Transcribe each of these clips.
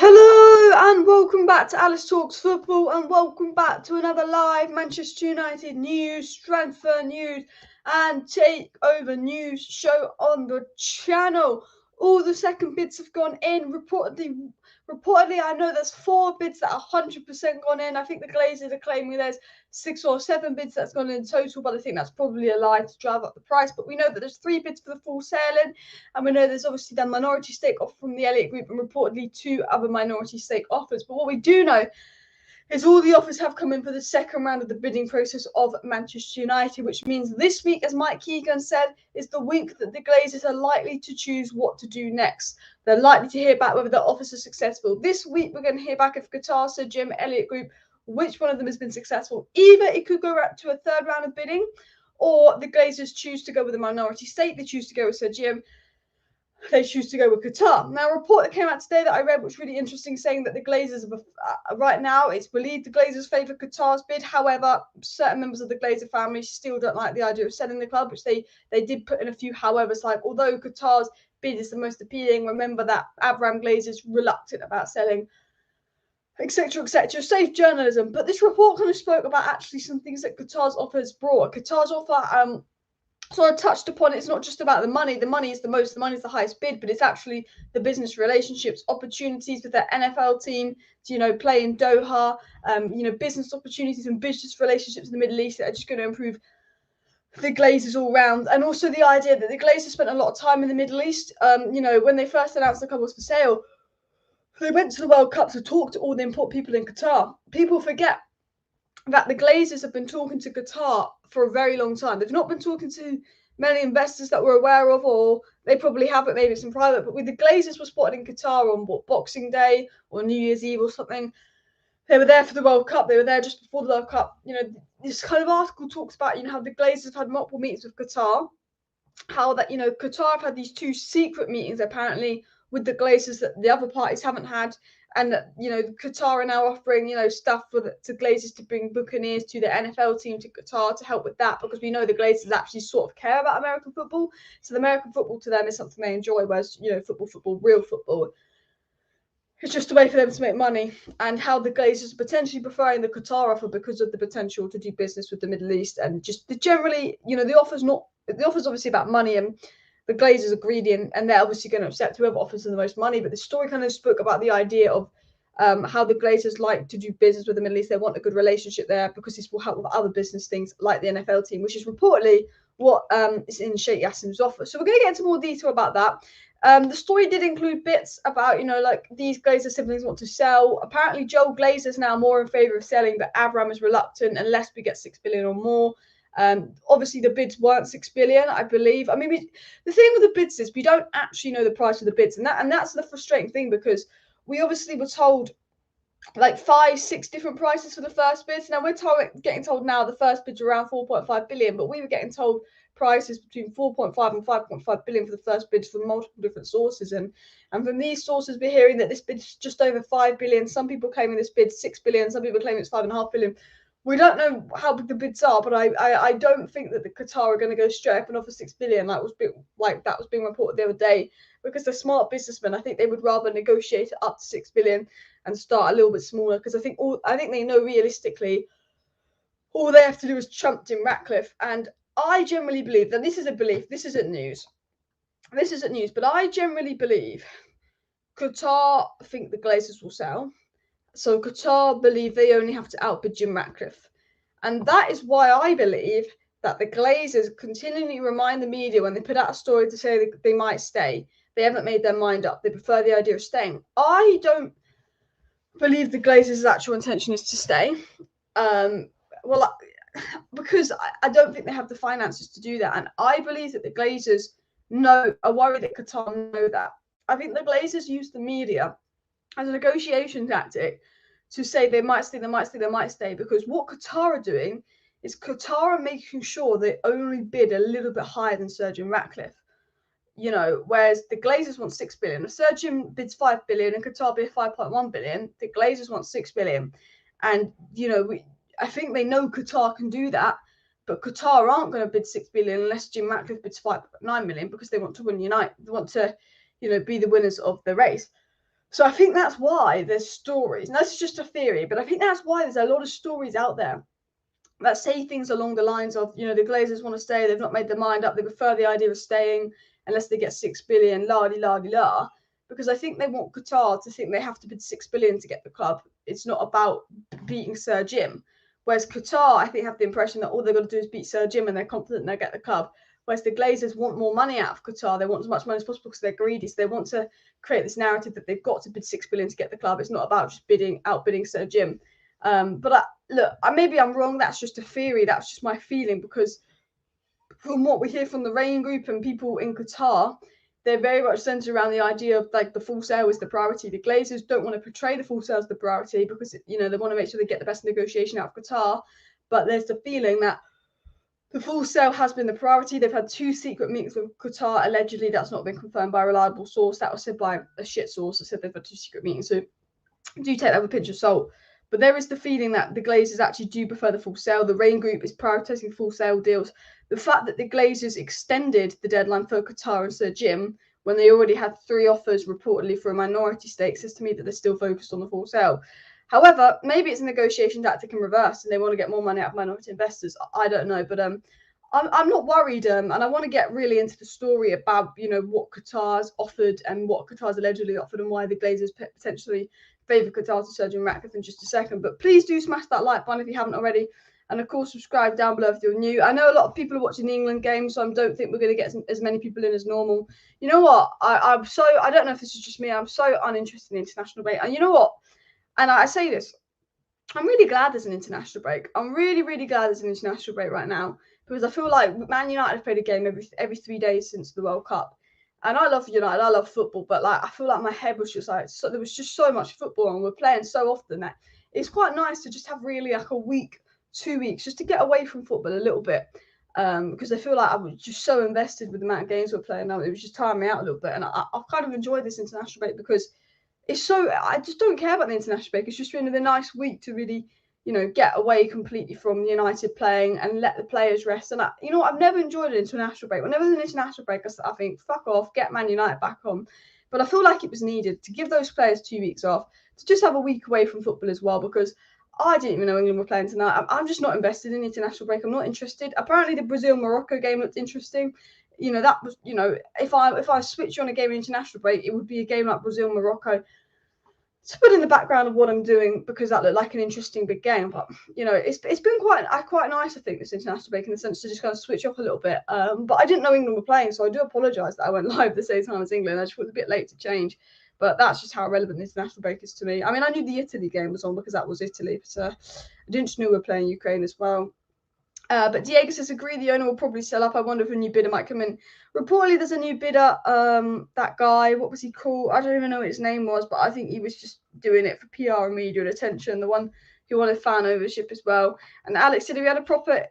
Hello and welcome back to Alice Talks Football and welcome back to another live Manchester United news, transfer news and takeover news show on the channel. All the second bids have gone in. Reportedly, I know there's 4 bids that are 100% gone in. I think the Glazers are claiming there's 6 or 7 bids that's gone in total, but I think that's probably a lie to drive up the price. But we know that there's 3 bids for the full sailing, and we know there's obviously the minority stake offer from the Elliott Group and reportedly 2 other minority stake offers. But what we do know is all the offers have come in for the second round of the bidding process of Manchester United, which means this week, as Mike Keegan said, is the week that the Glazers are likely to choose what to do next. They're likely to hear back whether the offers are successful. This week, we're going to hear back if Qatar, Sir Jim, Elliott Group, which one of them has been successful. Either it could go to a third round of bidding, or the Glazers choose to go with a minority stake. They choose to go with Sir Jim. They choose to go with Qatar. Now, a report that came out today that I read was really interesting, saying that the Glazers, right now, it's believed the Glazers favour Qatar's bid. However, certain members of the Glazer family still don't like the idea of selling the club, which they did put in a few howevers, like, although Qatar's bid is the most appealing, remember that Abraham Glazer is reluctant about selling, etc., etc. Safe journalism. But this report kind of spoke about actually some things that Qatar's offer has brought. Qatar's offer, so I touched upon it's not just about the money. The money is the money is the highest bid, but it's actually the business relationships, opportunities with their NFL team to, play in Doha, business opportunities and business relationships in the Middle East that are just going to improve the Glazers all round. And also the idea that the Glazers spent a lot of time in the Middle East. When they first announced the club was for sale, they went to the World Cup to talk to all the important people in Qatar. People forget that the Glazers have been talking to Qatar for a very long time. They've not been talking to many investors that we're aware of, or they probably haven't, maybe it's in private, but with the Glazers were spotted in Qatar on Boxing Day or New Year's Eve or something. They were there for the World Cup. They were there just before the World Cup. This kind of article talks about, how the Glazers have had multiple meetings with Qatar, how that, Qatar have had these 2 secret meetings apparently with the Glazers that the other parties haven't had. And that, Qatar are now offering, stuff to Glazers to bring buccaneers to the NFL team to Qatar to help with that, because we know the Glazers actually sort of care about American football. So the American football to them is something they enjoy, whereas, football, real football, it's just a way for them to make money. And how the Glazers are potentially preferring the Qatar offer because of the potential to do business with the Middle East. And just generally, the offer's obviously about money, and the Glazers are greedy, and they're obviously going to accept whoever offers them the most money. But the story kind of spoke about the idea of how the Glazers like to do business with the Middle East. They want a good relationship there because this will help with other business things like the NFL team, which is reportedly what is in Sheikh Yassim's offer. So we're going to get into more detail about that. The story did include bits about, like these Glazer siblings want to sell. Apparently, Joel Glazer is now more in favour of selling, but Abraham is reluctant unless we get 6 billion or more. Obviously the bids weren't 6 billion, I believe. I mean, the thing with the bids is we don't actually know the price of the bids, and that's the frustrating thing, because we obviously were told like 5-6 different prices for the first bids. Now we're getting told now the first bids are around 4.5 billion, but we were getting told prices between 4.5 and 5.5 billion for the first bids from multiple different sources, and from these sources we're hearing that this bid is just over 5 billion. Some people claiming this bid 6 billion, some people claiming it's 5.5 billion. We don't know how big the bids are, but I don't think that the Qatar are going to go straight up and offer 6 billion that was being reported the other day, because they're smart businessmen. I think they would rather negotiate it up to 6 billion and start a little bit smaller, because I think they know realistically all they have to do is trump Jim Ratcliffe. And I generally believe that this is a belief. This isn't news, but I generally believe Qatar think the Glazers will sell. So Qatar believe they only have to outbid Jim Ratcliffe. And that is why I believe that the Glazers continually remind the media when they put out a story to say they might stay. They haven't made their mind up. They prefer the idea of staying. I don't believe the Glazers' actual intention is to stay. Because I don't think they have the finances to do that. And I believe that the Glazers are worried that Qatar know that. I think the Glazers use the media as a negotiation tactic to say they might stay, because what Qatar are doing is Qatar are making sure they only bid a little bit higher than Sir Jim Ratcliffe. Whereas the Glazers want 6 billion. If Sir Jim bids 5 billion and Qatar bid 5.1 billion, the Glazers want 6 billion. And, I think they know Qatar can do that, but Qatar aren't going to bid 6 billion unless Jim Ratcliffe bids 5.9 million, because they want to win United. They want to, be the winners of the race. So I think that's why there's stories, and that's just a theory, but I think that's why there's a lot of stories out there that say things along the lines of, the Glazers want to stay, they've not made their mind up, they prefer the idea of staying unless they get 6 billion, la-di-la-di-la, because I think they want Qatar to think they have to bid 6 billion to get the club. It's not about beating Sir Jim. Whereas Qatar, I think, have the impression that all they've got to do is beat Sir Jim and they're confident they'll get the club. Whereas the Glazers want more money out of Qatar. They want as much money as possible because they're greedy. So they want to create this narrative that they've got to bid 6 billion to get the club. It's not about just outbidding Sir Jim. But look, maybe I'm wrong. That's just a theory. That's just my feeling, because from what we hear from the Rain Group and people in Qatar, they're very much centered around the idea of like the full sale is the priority. The Glazers don't want to portray the full sale as the priority because they want to make sure they get the best negotiation out of Qatar. But there's the feeling that the full sale has been the priority. They've had 2 secret meetings with Qatar. Allegedly, that's not been confirmed by a reliable source. That was said by a shit source that said they've had 2 secret meetings. So do take that with a pinch of salt. But there is the feeling that the Glazers actually do prefer the full sale. The Rain Group is prioritising full sale deals. The fact that the Glazers extended the deadline for Qatar and Sir Jim when they already had 3 offers reportedly for a minority stake says to me that they're still focused on the full sale. However, maybe it's a negotiation tactic in reverse and they want to get more money out of minority investors. I don't know, but I'm not worried, and I want to get really into the story about what Qatar's offered and what Qatar's allegedly offered and why the Glazers potentially favour Qatar to Sir Jim Ratcliffe in just a second. But please do smash that like button if you haven't already, and of course subscribe down below if you're new. I know a lot of people are watching the England game, so I don't think we're going to get as many people in as normal. You know what? I don't know if this is just me. I'm so uninterested in international debate, and you know what? And I say this, I'm really glad there's an international break. I'm really, really glad there's an international break right now, because I feel like Man United have played a game every 3 days since the World Cup. And I love United, I love football, but I feel like my head was just there was just so much football and we're playing so often that it's quite nice to just have really a week, 2 weeks, just to get away from football a little bit. Because I feel like I was just so invested with the amount of games we're playing now. It was just tiring me out a little bit. And I've kind of enjoyed this international break because I just don't care about the international break. It's just been a nice week to really, get away completely from United playing and let the players rest. And I've never enjoyed an international break. Whenever there's an international break, I think, fuck off, get Man United back on. But I feel like it was needed to give those players 2 weeks off, to just have a week away from football as well, because I didn't even know England were playing tonight. I'm just not invested in the international break. I'm not interested. Apparently the Brazil-Morocco game looked interesting. That was, if I switch on a game in international break, it would be a game like Brazil-Morocco to put in the background of what I'm doing, because that looked like an interesting big game. But it's been quite nice, I think, this international break, in the sense to just kind of switch off a little bit. But I didn't know England were playing, so I do apologise that I went live the same time as England. I just was a bit late to change, but that's just how relevant the international break is to me. I mean, I knew the Italy game was on because that was Italy, but I didn't just know we were playing Ukraine as well. But Diego says, agree, the owner will probably sell up. I wonder if a new bidder might come in. Reportedly, there's a new bidder. That guy, what was he called? I don't even know what his name was, but I think he was just doing it for PR and media and attention. The one who wanted fan ownership as well. And Alex said, if we had a proper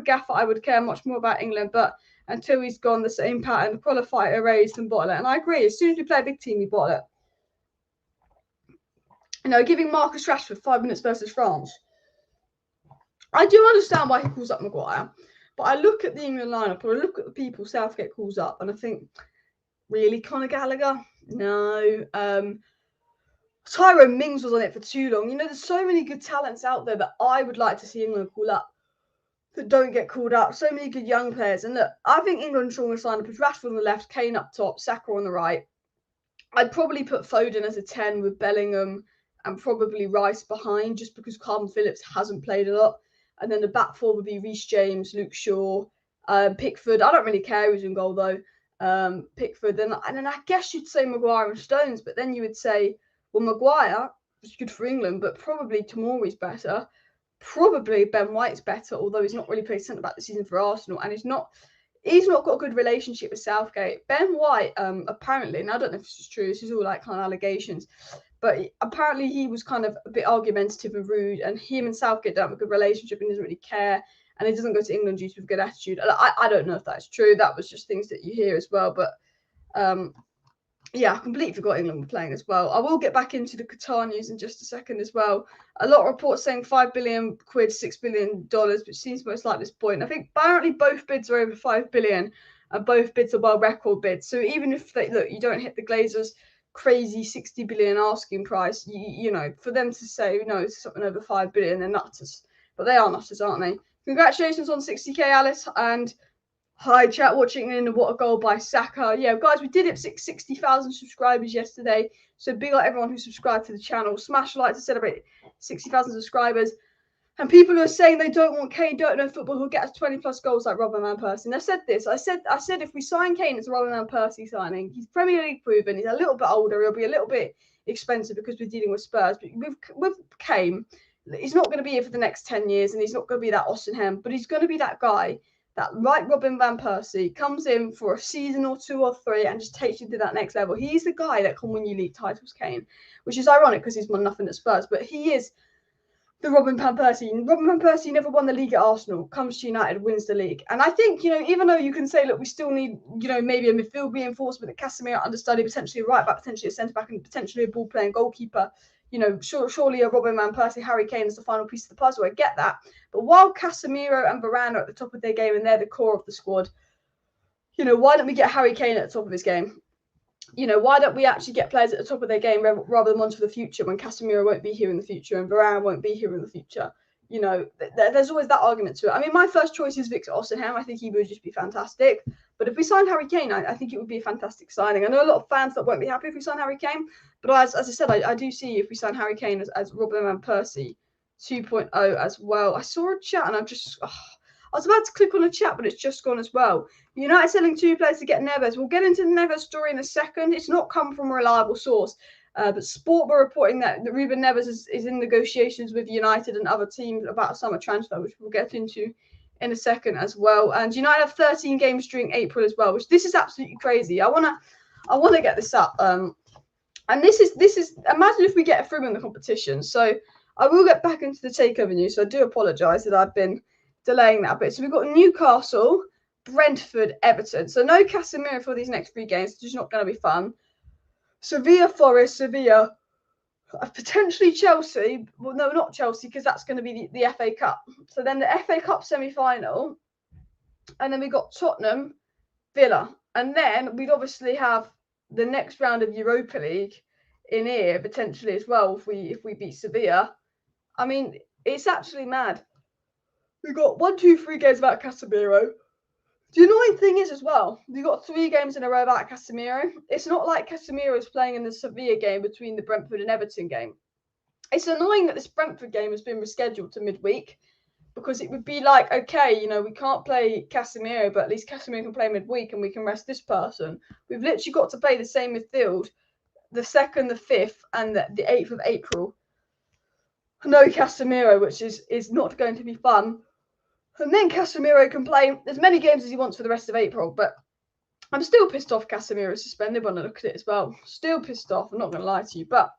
gaffer, I would care much more about England. But until he's gone, the same pattern: qualify, erase, and bottle it. And I agree. As soon as we play a big team, we bottle it. Giving Marcus Rashford 5 minutes versus France. I do understand why he calls up Maguire, but I look at the England lineup, or I look at the people Southgate calls up, and I think, really, Conor Gallagher? No. Tyrone Mings was on it for too long. There's so many good talents out there that I would like to see England call up that don't get called up. So many good young players. And look, I think England's strongest lineup is Rashford on the left, Kane up top, Saka on the right. I'd probably put Foden as a 10 with Bellingham and probably Rice behind, just because Calvin Phillips hasn't played a lot. And then the back four would be Reece James, Luke Shaw, Pickford. I don't really care who's in goal, though. Pickford. And then I guess you'd say Maguire and Stones, but then you would say, well, Maguire was good for England, but probably Tomori's better. Probably Ben White's better, although he's not really played centre-back this season for Arsenal. And he's not got a good relationship with Southgate. Ben White, apparently, and I don't know if this is true, this is all kind of allegations, but apparently he was kind of a bit argumentative and rude, and him and Southgate don't have a good relationship and doesn't really care, and he doesn't go to England due to a good attitude. I don't know if that's true. That was just things that you hear as well. But yeah, I completely forgot England were playing as well. I will get back into the Qatar news in just a second as well. A lot of reports saying £5 billion, $6 billion, which seems most likely this point. I think apparently both bids are over £5 billion, and both bids are world record bids. So even if you don't hit the Glazers crazy 60 billion asking price, you know, for them to say, no, it's something over 5 billion, they're nutters. But they are nutters, aren't they? Congratulations on 60k, Alice. And hi, chat watching in. What a goal by Saka. Yeah, guys, we did hit 60,000 subscribers yesterday. So big up everyone who subscribed to the channel. Smash a like to celebrate 60,000 subscribers. And people who are saying they don't want Kane, don't know football, who'll get us 20 plus goals like Ruben Van Persie. And I said this. I said if we sign Kane, it's a Ruben Van Persie signing. He's Premier League proven. He's a little bit older. He'll be a little bit expensive because we're dealing with Spurs. But with Kane, he's not going to be here for the next 10 years, and he's not going to be that Ostenham. But he's going to be that guy that, like Ruben Van Persie, comes in for a season or 2 or 3 and just takes you to that next level. He's the guy that can win you league titles, Kane, which is ironic because he's won nothing at Spurs. But he is the Ruben Van Persie. Ruben Van Persie never won the league at Arsenal, comes to United, wins the league. And I think, you know, even though you can say, look, we still need, you know, maybe a midfield reinforcement, a Casemiro understudy, potentially a right back, potentially a centre back, and potentially a ball playing goalkeeper, you know, surely a Ruben Van Persie, Harry Kane is the final piece of the puzzle. I get that. But while Casemiro and Varane are at the top of their game and they're the core of the squad, you know, why don't we get Harry Kane at the top of his game? You know, why don't we actually get players at the top of their game rather than ones for the future when Casemiro won't be here in the future and Varane won't be here in the future? You know, there's always that argument to it. I mean, my first choice is Victor Osimhen. I think he would just be fantastic. But if we signed Harry Kane, I think it would be a fantastic signing. I know a lot of fans that won't be happy if we sign Harry Kane. But as I said, I do see if we sign Harry Kane as Ruben Van Persie 2.0 as well. I saw a chat and I was about to click on a chat, but it's just gone as well. United selling 2 players to get Neves. We'll get into the Neves story in a second. It's not come from a reliable source, but Sport were reporting that Ruben Neves is in negotiations with United and other teams about a summer transfer, which we'll get into in a second as well. And United have 13 games during April as well, which this is absolutely crazy. I wanna get this up. And this is imagine if we get through in the competition. So I will get back into the takeover news. So I do apologise that I've been delaying that a bit. So we've got Newcastle, Brentford, Everton. So no Casemiro for these next 3 games. It's just not going to be fun. Sevilla, Forest, Sevilla, potentially Chelsea. Well, no, not Chelsea, because that's going to be the FA Cup. So then the FA Cup semi-final. And then we got Tottenham, Villa. And then we'd obviously have the next round of Europa League in here, potentially as well, if we beat Sevilla. I mean, it's absolutely mad. We've got 1, 2, 3 games without Casemiro. The annoying thing is as well, we've got 3 games in a row without Casemiro. It's not like Casemiro is playing in the Sevilla game between the Brentford and Everton game. It's annoying that this Brentford game has been rescheduled to midweek because it would be like, okay, you know, we can't play Casemiro, but at least Casemiro can play midweek and we can rest this person. We've literally got to play the same midfield the 2nd, the 5th, and the 8th of April. No Casemiro, which is not going to be fun. And then Casemiro can play as many games as he wants for the rest of April. But I'm still pissed off Casemiro is suspended when I look at it as well. Still pissed off. I'm not going to lie to you. But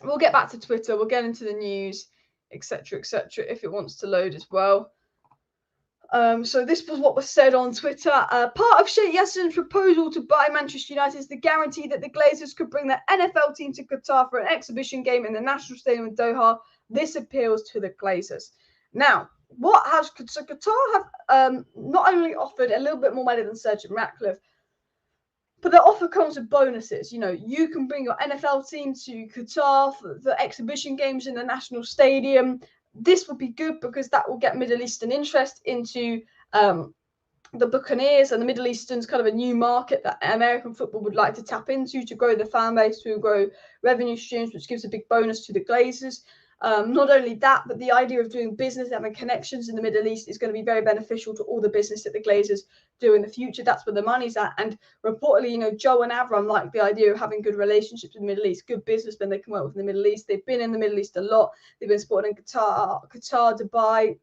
we'll get back to Twitter. We'll get into the news, etc., if it wants to load as well. So this was what was said on Twitter. Part of Sheikh Yasser's proposal to buy Manchester United is the guarantee that the Glazers could bring their NFL team to Qatar for an exhibition game in the National Stadium in Doha. This appeals to the Glazers. Now, Qatar have not only offered a little bit more money than Sir Jim Ratcliffe, but the offer comes with bonuses. You know, you can bring your NFL team to Qatar for the exhibition games in the National Stadium. This would be good because that will get Middle Eastern interest into the Buccaneers, and the Middle Eastern's kind of a new market that American football would like to tap into to grow the fan base, to grow revenue streams, which gives a big bonus to the Glazers. Not only that, but the idea of doing business, having connections in the Middle East is going to be very beneficial to all the business that the Glazers do in the future. That's where the money's at. And reportedly, you know, Joe and Avram like the idea of having good relationships in the Middle East, good businessmen they can work with in the Middle East. They've been in the Middle East a lot. They've been supporting Qatar, Dubai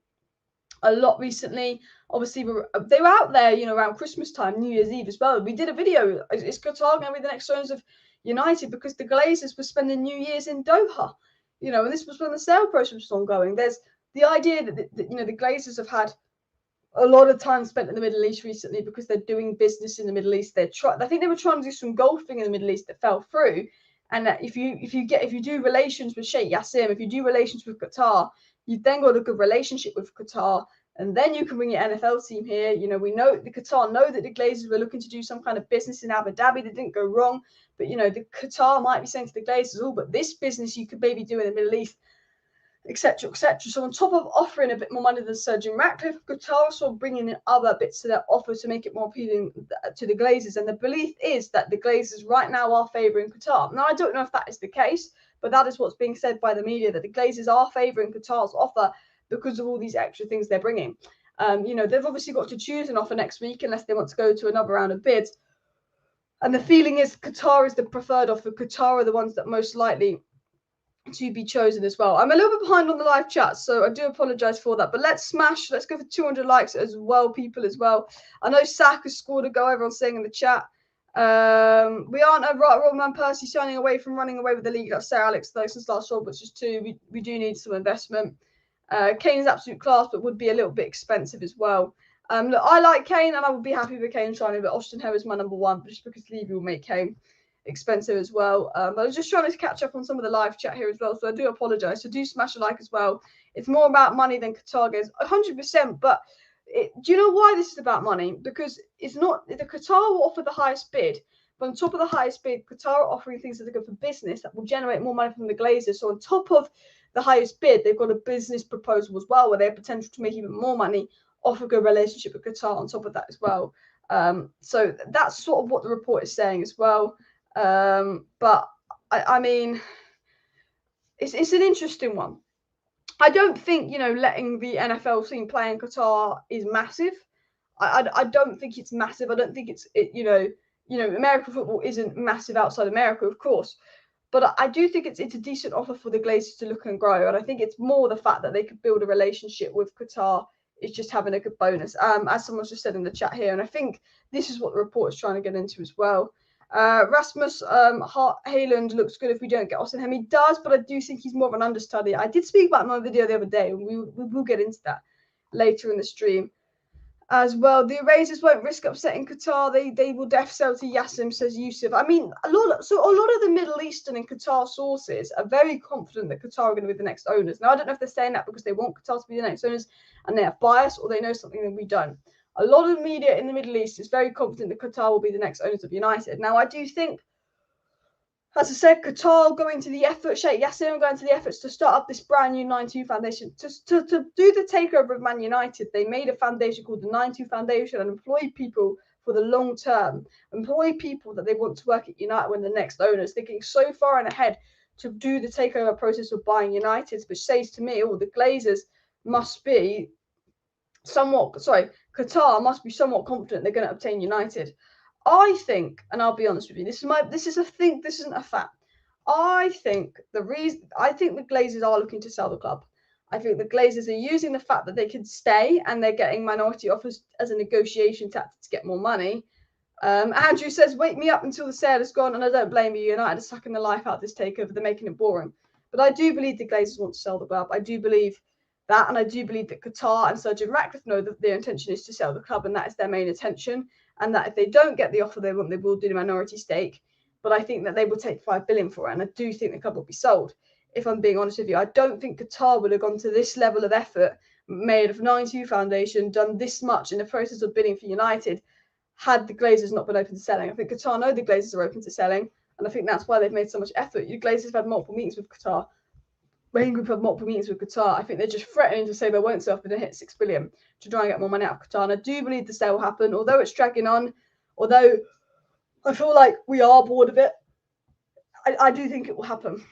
a lot recently. Obviously, they were out there, you know, around Christmas time, New Year's Eve as well. We did a video. Is Qatar going to be the next owners of United? Because the Glazers were spending New Year's in Doha. You know, and this was when the sale process was ongoing. There's the idea that you know, the Glazers have had a lot of time spent in the Middle East recently because they're doing business in the Middle East. I think they were trying to do some golfing in the Middle East that fell through. And that if you do relations with Sheikh Yasser, if you do relations with Qatar, you've then got a good relationship with Qatar. and then you can bring your NFL team here. You know, we know the Qatar know that the Glazers were looking to do some kind of business in Abu Dhabi. They didn't go wrong, but you know, the Qatar might be saying to the Glazers, oh, but this business you could maybe do in the Middle East, etc., etc. So on top of offering a bit more money than Sir Jim Ratcliffe, Qatar also bringing in other bits to their offer to make it more appealing to the Glazers. And the belief is that the Glazers right now are favouring Qatar. Now, I don't know if that is the case, but that is what's being said by the media, that the Glazers are favouring Qatar's offer because of all these extra things they're bringing. You know, they've obviously got to choose an offer next week unless they want to go to another round of bids. And the feeling is Qatar is the preferred offer. Qatar are the ones that most likely to be chosen as well. I'm a little bit behind on the live chat, so I do apologize for that. But let's go for 200 likes as well, people, as well. I know Sak has scored a goal, everyone's saying in the chat. We aren't a Roman Van Persie shining away from running away with the league. That's Sir Alex Ferguson's last job, which is 2. We do need some investment. Kane's absolute class, but would be a little bit expensive as well. Look, I like Kane, and I would be happy with Kane shining, but Austin Hare is my number 1, just because Levy will make Kane expensive as well. I was just trying to catch up on some of the live chat here as well, so I do apologize. So do smash a like as well. It's more about money than Qatar goes, 100%. But do you know why this is about money? Because it's not the Qatar will offer the highest bid, but on top of the highest bid, Qatar are offering things that are good for business that will generate more money from the Glazers. So on top of the highest bid, they've got a business proposal as well, where they have potential to make even more money off a good relationship with Qatar on top of that as well. So that's sort of what the report is saying as well. But I mean, it's an interesting one. I don't think, you know, letting the NFL team play in Qatar is massive. I don't think it's massive. I don't think you know, American football isn't massive outside America, of course. But I do think it's a decent offer for the Glazers to look and grow. And I think it's more the fact that they could build a relationship with Qatar is just having a good bonus, as someone's just said in the chat here. And I think this is what the report is trying to get into as well. Rasmus Haaland looks good if we don't get Austin Hare. He does, but I do think he's more of an understudy. I did speak about my video the other day, and we will get into that later in the stream as well. The Erasers won't risk upsetting Qatar. They will def sell to Yassim, says Yusuf. I mean, a lot of the Middle Eastern and Qatar sources are very confident that Qatar are going to be the next owners. Now, I don't know if they're saying that because they want Qatar to be the next owners and they have bias, or they know something that we don't. A lot of the media in the Middle East is very confident that Qatar will be the next owners of United. Now, I do think, as I said, Qatar going to the effort, Sheikh Yassim going to the efforts to start up this brand new 9-2 foundation. To do the takeover of Man United, they made a foundation called the 9-2 Foundation and employed people for the long term, employ people that they want to work at United when the next owners, thinking so far and ahead to do the takeover process of buying United, which says to me, the Glazers must be Qatar must be somewhat confident they're going to obtain United. I think, and I'll be honest with you, this is a thing, this isn't a fact. I think the Glazers are looking to sell the club. I think the Glazers are using the fact that they can stay and they're getting minority offers as a negotiation tactic to get more money. Andrew says, wake me up until the sale is gone, and I don't blame you. United are sucking the life out of this takeover. They're making it boring. But I do believe the Glazers want to sell the club. I do believe that, and I do believe that Qatar and Sir Jim Ratcliffe know that their intention is to sell the club, and that is their main intention. And that if they don't get the offer they want, they will do the minority stake. But I think that they will take $5 billion for it, and I do think the club will be sold. If I'm being honest with you, I don't think Qatar would have gone to this level of effort, made of 9-2 Foundation, done this much in the process of bidding for United, had the Glazers not been open to selling. I think Qatar know the Glazers are open to selling, and I think that's why they've made so much effort. The Glazers have had multiple meetings with Qatar. Rain Group have multiple meetings with Qatar. I think they're just threatening to say they won't sell if they don't hit $6 billion to try and get more money out of Qatar. And I do believe the sale will happen, although it's dragging on, although I feel like we are bored of it. I do think it will happen.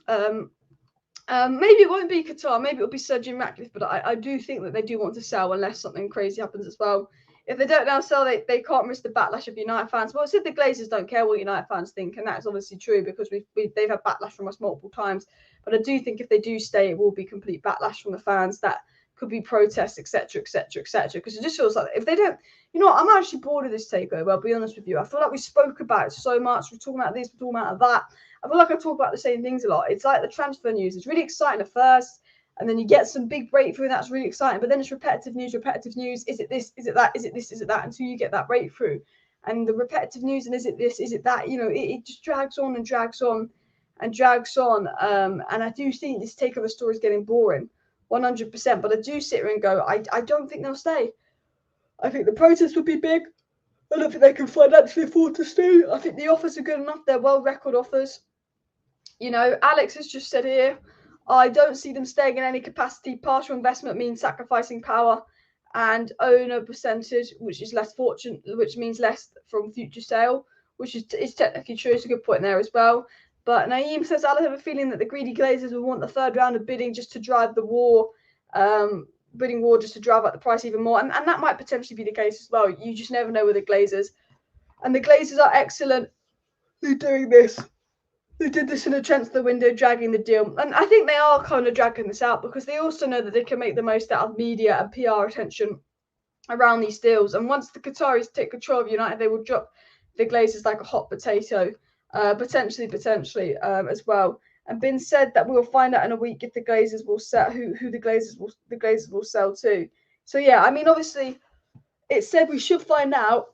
Maybe it won't be Qatar, maybe it'll be Sir Jim Ratcliffe, but I do think that they do want to sell unless something crazy happens as well. If they don't now sell, they can't risk the backlash of United fans. Well, said the Glazers don't care what United fans think, and that's obviously true because they've had backlash from us multiple times. But I do think if they do stay, it will be complete backlash from the fans. That could be protests, etc., etc., etc. Because it just feels like if they don't, I'm actually bored of this takeover. I'll be honest with you. I feel like we spoke about it so much. We're talking about this, we're talking about that. I feel like I talk about the same things a lot. It's like the transfer news. It's really exciting at first, and then you get some big breakthrough, and that's really exciting. But then it's repetitive news. Is it this? Is it that? Is it this? Is it that? Until you get that breakthrough. And the repetitive news, and is it this? Is it that? It just drags on and drags on and drags on. And I do think this takeover story is getting boring. 100%. But I do sit here and go, I don't think they'll stay. I think the protest would be big. I don't think they can financially afford to stay. I think the offers are good enough. They're well record offers. You know, Alex has just said here, I don't see them staying in any capacity. Partial investment means sacrificing power and owner percentage, which is less fortune, which means less from future sale, which is technically true. It's a good point there as well. But Naeem says, I have a feeling that the greedy Glazers will want the third round of bidding just to drive the war, bidding war just to drive up the price even more. And that might potentially be the case as well. You just never know with the Glazers. And the Glazers are excellent at doing this. They did this in a transfer window, dragging the deal. And I think they are kind of dragging this out because they also know that they can make the most out of media and PR attention around these deals. And once the Qataris take control of United, they will drop the Glazers like a hot potato, potentially as well. And been said that we'll find out in a week if the Glazers will sell, who the Glazers will sell to. So yeah, I mean, obviously, it said we should find out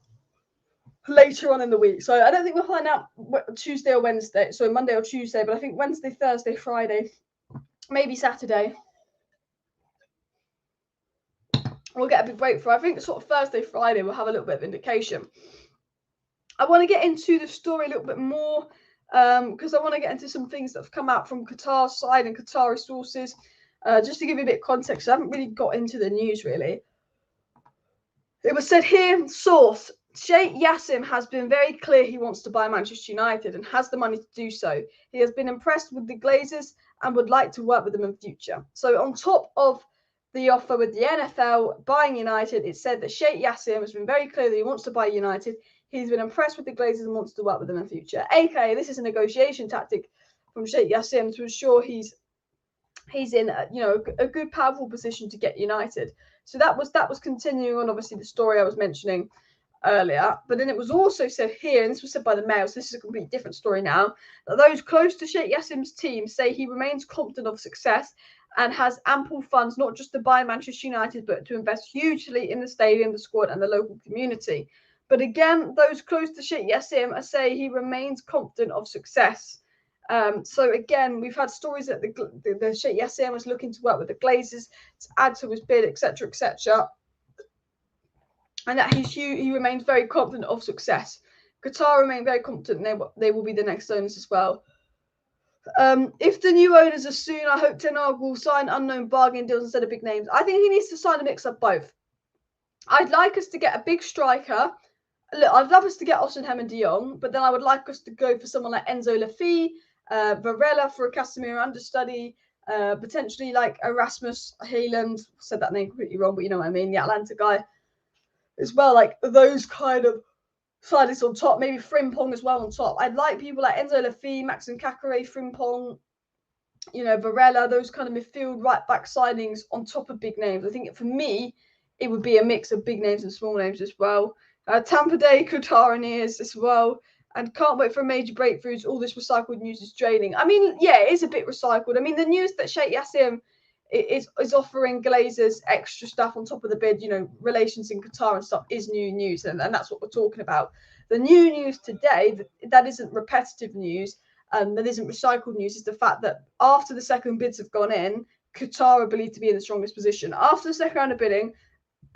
later on in the week. So I don't think we'll find out Tuesday or Wednesday. So Monday or Tuesday, but I think Wednesday, Thursday, Friday, maybe Saturday, we'll get a big breakthrough. I think sort of Thursday, Friday, we'll have a little bit of indication. I want to get into the story a little bit more because I want to get into some things that have come out from Qatar's side and Qatari sources. Just to give you a bit of context, I haven't really got into the news really. It was said here, source, Sheikh Yassim has been very clear he wants to buy Manchester United and has the money to do so. He has been impressed with the Glazers and would like to work with them in future. So on top of the offer with the NFL buying United, it said that Sheikh Yassim has been very clear that he wants to buy United. He's been impressed with the Glazers and wants to work with them in future. AKA, this is a negotiation tactic from Sheikh Yassim to ensure he's in a good, powerful position to get United. So that was continuing on, obviously, the story I was mentioning earlier. But then it was also said here, and this was said by the Mail, so this is a completely different story now, that those close to Sheikh Yassim's team say he remains confident of success and has ample funds, not just to buy Manchester United, but to invest hugely in the stadium, the squad, and the local community. But again, those close to Sheikh Yassim say he remains confident of success. So again, we've had stories that the Sheikh Yassim was looking to work with the Glazers to add to his bid, etc., etc., and that he remains very confident of success. Qatar remain very confident they will be the next owners as well. If the new owners are soon, I hope Ten Hag will sign unknown bargain deals instead of big names. I think he needs to sign a mix of both. I'd like us to get a big striker. Look, I'd love us to get Osimhen and De Jong, but then I would like us to go for someone like Enzo Laffi, Varela for a Casemiro understudy, potentially like Erasmus Haaland. Said that name completely wrong, but you know what I mean, the Atlanta guy as well. Like those kind of sides on top, maybe Frimpong as well on top. I'd like people like Enzo Laffi, Maxim Kakare, Frimpong, Varela, those kind of midfield right back signings on top of big names. I think for me, it would be a mix of big names and small names as well. Tampa Day Qatari as well. And can't wait for major breakthroughs. All this recycled news is draining. I mean, yeah, it is a bit recycled. I mean, the news that Sheikh Yassim is offering Glazers extra stuff on top of the bid, relations in Qatar and stuff is new news. And that's what we're talking about. The new news today, that isn't repetitive news, that isn't recycled news, is the fact that after the second bids have gone in, Qatar are believed to be in the strongest position. After the second round of bidding,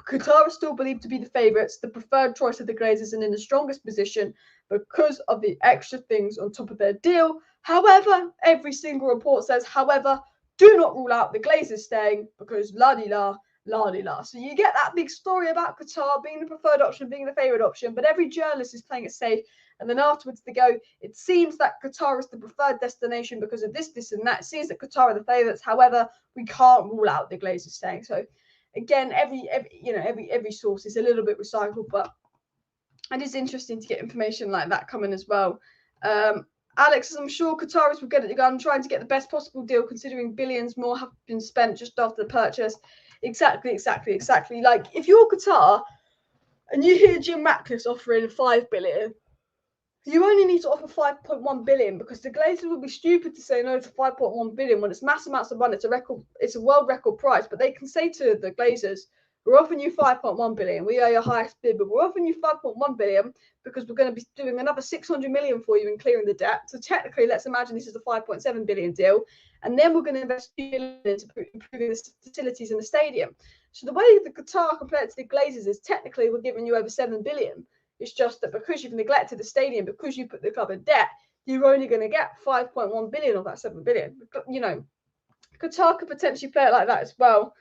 Qatar is still believed to be the favourites, the preferred choice of the Glazers, and in the strongest position because of the extra things on top of their deal. However, every single report says, however, do not rule out the Glazers staying because la-di-la, la-di-la. So you get that big story about Qatar being the preferred option, being the favourite option, but every journalist is playing it safe. And then afterwards they go, it seems that Qatar is the preferred destination because of this, and that. It seems that Qatar are the favourites. However, we can't rule out the Glazers staying. So again, every source is a little bit recycled, but it is interesting to get information like that coming as well. Alex, I'm sure Qataris will get it again. I'm trying to get the best possible deal, considering billions more have been spent just after the purchase. Exactly. Like, if you're Qatar and you hear Jim Ratcliffe offering $5 billion, you only need to offer 5.1 billion because the Glazers would be stupid to say no to 5.1 billion when it's mass amounts of money. It's a world record price, but they can say to the Glazers, we're offering you 5.1 billion. We are your highest bid, but we're offering you 5.1 billion because we're going to be doing another 600 million for you in clearing the debt. So technically, let's imagine this is a 5.7 billion deal, and then we're going to invest 2 billion into improving the facilities in the stadium. So the way the Qatar compared to the Glazers is technically we're giving you over 7 billion. It's just that because you've neglected the stadium, because you put the club in debt, you're only going to get 5.1 billion of that 7 billion. You know, Qatar could potentially play it like that as well.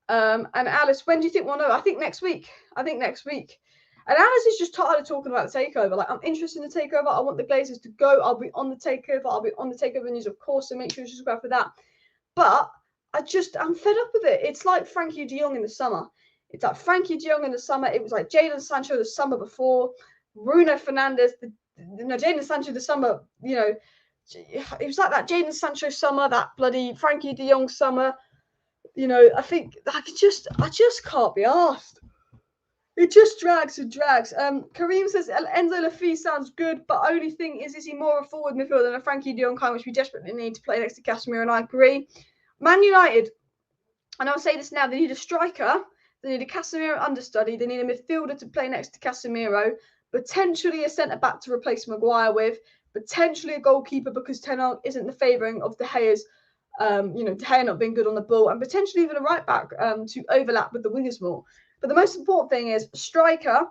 And Alice, when do you think we'll know? I think next week. And Alice is just tired of talking about the takeover. Like, I'm interested in the takeover. I want the Glazers to go. I'll be on the takeover. I'll be on the takeover news, of course. So make sure you subscribe for that. But I'm fed up with it. It's like Frankie de Jong in the summer. It was like Jadon Sancho the summer before. Bruno Fernandes. Jadon Sancho the summer. You know, it was like that Jadon Sancho summer. That bloody Frankie de Jong summer. You know, I think I just can't be asked. It just drags and drags. Kareem says Enzo Lafise sounds good, but only thing is he more of a forward midfielder than a Frankie de Jong kind, which we desperately need to play next to Casemiro, and I agree. Man United, and I'll say this now, they need a striker, they need a Casemiro understudy, they need a midfielder to play next to Casemiro, potentially a centre-back to replace Maguire with, potentially a goalkeeper because Ten Hag isn't the favouring of De Gea's, De Gea not being good on the ball, and potentially even a right-back to overlap with the wingers more. But the most important thing is striker,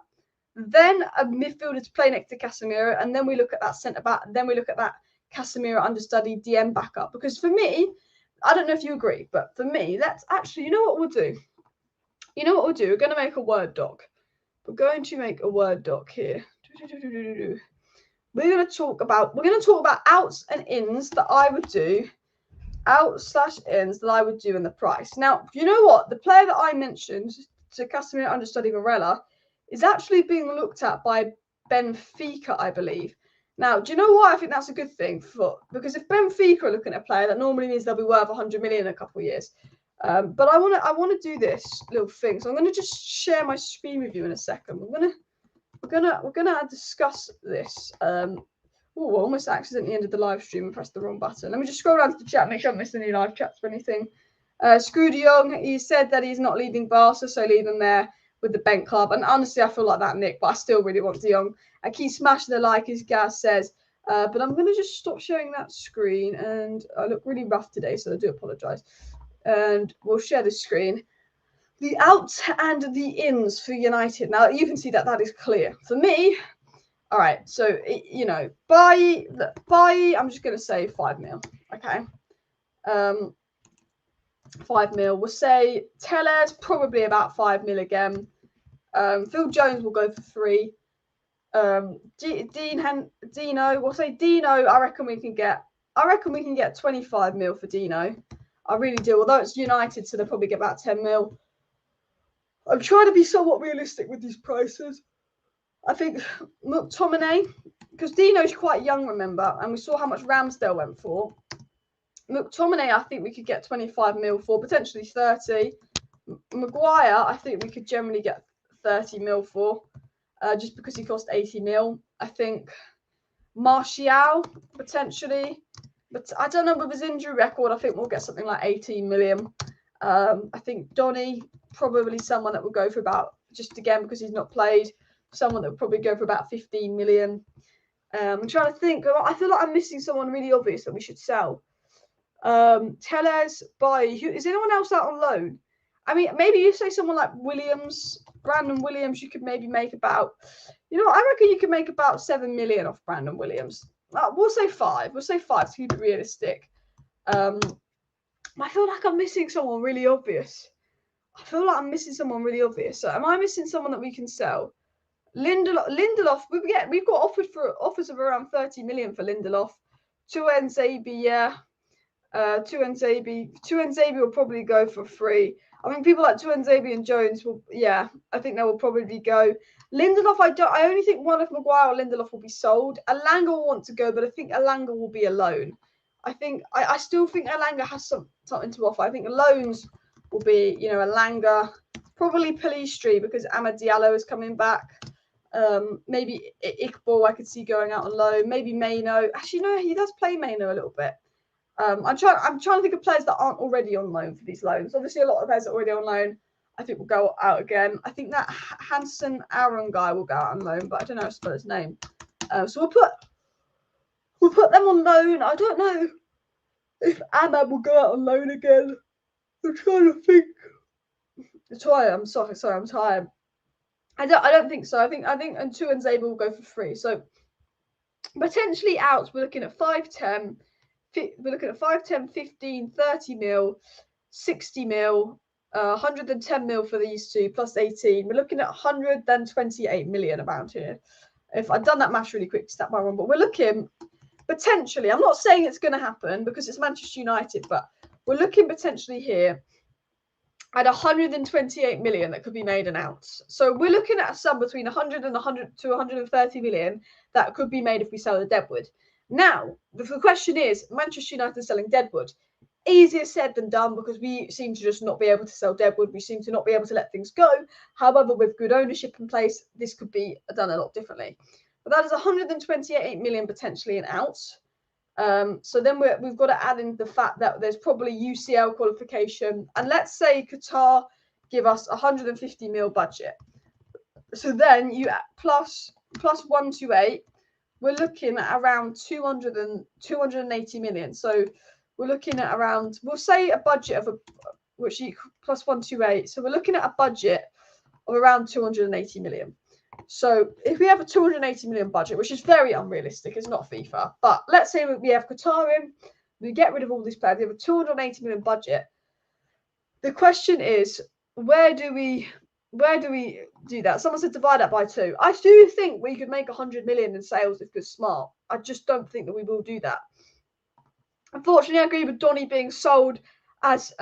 then a midfielder to play next to Casemiro, and then we look at that centre-back, then we look at that Casemiro understudy DM backup. Because for me, I don't know if you agree, but for me, let's actually, you know what we'll do? We're going to make a Word doc. We're going to make a Word doc here. We're going to talk about outs and ins that I would do. Out/ins that I would do in the price. Now, you know what? The player that I mentioned to Casemiro understudy Varela is actually being looked at by Benfica, I believe. Now, do you know why I think that's a good thing? Because if Benfica are looking at a player, that normally means they'll be worth 100 million in a couple of years. But I want to do this little thing. So I'm going to just share my screen with you in a second. We're gonna discuss this. Almost accidentally ended the live stream and pressed the wrong button. Let me just scroll down to the chat, make sure I haven't missed any live chats or anything. Screw de Jong, he said that he's not leaving Barca, so leave him there with the Bent Club. And honestly, I feel like that, Nick, but I still really want de Jong. I keep smashing the like, as Gaz says. But I'm going to just stop sharing that screen. And I look really rough today, so I do apologise. And we'll share the screen. The outs and the ins for United. Now, you can see that is clear. For me, all right, so, buy, I'm just going to say 5 mil, okay? 5 mil. We'll say Tellez, probably about 5 mil again. Phil Jones will go for 3. Dino, we'll say Dino, I reckon we can get 25 mil for Dino. I really do, although it's United, so they'll probably get about 10 mil. I'm trying to be somewhat realistic with these prices. I think McTominay, because Dino's quite young, remember, and we saw how much Ramsdale went for. McTominay, I think we could get 25 mil for, potentially 30. Maguire, I think we could generally get 30 mil for, just because he cost 80 mil. I think Martial, potentially, but I don't know with his injury record. I think we'll get something like 18 million. I think Donny, probably someone that will go for about, just again, because he's not played, someone that would probably go for about 15 million. I'm trying to think. I feel like I'm missing someone really obvious that we should sell. Tellez, buy. Is anyone else out on loan? I mean, maybe you say someone like Brandon Williams, you could maybe make about, I reckon you could make about 7 million off Brandon Williams. We'll say 5. We'll say 5 to keep it realistic. I feel like I'm missing someone really obvious. So am I missing someone that we can sell? Lindelof, we've got offers of around 30 million for Lindelof. Tuanzebe, yeah. Tuanzebe will probably go for 3. I mean, people like Tuanzebe and Jones will, I think they will probably go. Lindelof, I only think one of Maguire or Lindelof will be sold. Elanga will want to go, but I think Elanga will be a loan. I still think Elanga has something to offer. I think loans will be, Elanga, probably Pellistri because Amad Diallo is coming back. Maybe Iqbal I could see going out on loan. Maybe Maino. Actually, no, he does play Maino a little bit. I'm trying to think of players that aren't already on loan for these loans. Obviously, a lot of players are already on loan. I think will go out again. I think that Hansen Aaron guy will go out on loan, but I don't know how to spell his name. So we'll put them on loan. I don't know if Ahmad will go out on loan again. I'm trying to think. I'm sorry, I'm tired. I don't think so. I think and two and Zaber will go for free. So potentially outs, we're looking at 5-10. We're looking at 5-10, 15, 30 mil, 60 mil, 110 mil for these two, plus 18. We're looking at 128 million amount here. If I'd done that math really quick, step by one, but we're looking potentially, I'm not saying it's going to happen because it's Manchester United, but we're looking potentially here at 128 million that could be made an ounce. So we're looking at a sum between 100 and 100 to 130 million that could be made if we sell the deadwood. Now, the question is, Manchester United selling deadwood. Easier said than done because we seem to just not be able to sell deadwood. We seem to not be able to let things go. However, with good ownership in place, this could be done a lot differently. But that is 128 million potentially an ounce. So then we've got to add in the fact that there's probably UCL qualification. And let's say Qatar give us 150 mil budget. So then you plus 128, we're looking at around 280 million. So we're looking at around, we'll say a budget of which plus 128. So we're looking at a budget of around 280 million. So if we have a 280 million budget, which is very unrealistic, it's not FIFA, but let's say we have Qatar in, we get rid of all these players, we have a 280 million budget. The question is, where do we do that? Someone said divide that by 2. I do think we could make 100 million in sales if we're smart. I just don't think that we will do that. Unfortunately, I agree with Donny being sold as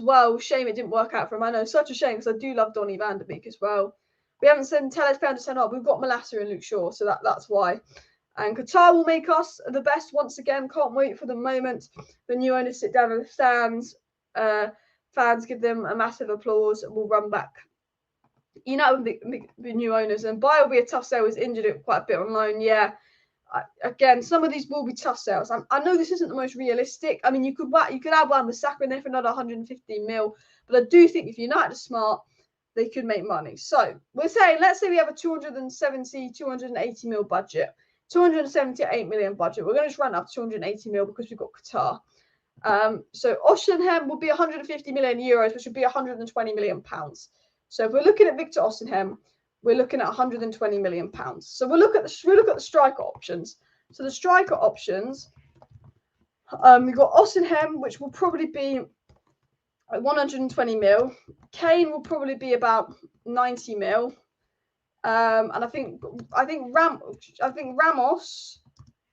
well. Shame it didn't work out for him. I know, such a shame because I do love Donny van der Beek as well. We haven't sent Tellez pound to send up. We've got Malassa and Luke Shaw, so that's why. And Qatar will make us the best once again. Can't wait for the moment the new owners sit down in the stands. Fans give them a massive applause. We'll run back. You know, the new owners, and Bayer will be a tough sale. He's injured it quite a bit on loan. Yeah. Again, some of these will be tough sales. I know this isn't the most realistic. I mean, you could add Wan-Bissaka in there for another 115 mil, but I do think if United are smart, they could make money. So we're saying, let's say we have a 280 mil budget, 278 million budget. We're going to just run up 280 mil because we've got Qatar. So Osimhen will be 150 million euros, which would be 120 million pounds. So if we're looking at Victor Osimhen, we're looking at 120 million pounds. So we'll look at the striker options. So the striker options, we've got Osimhen, which will probably be 120 mil. Kane will probably be about 90 mil. And I think Ramos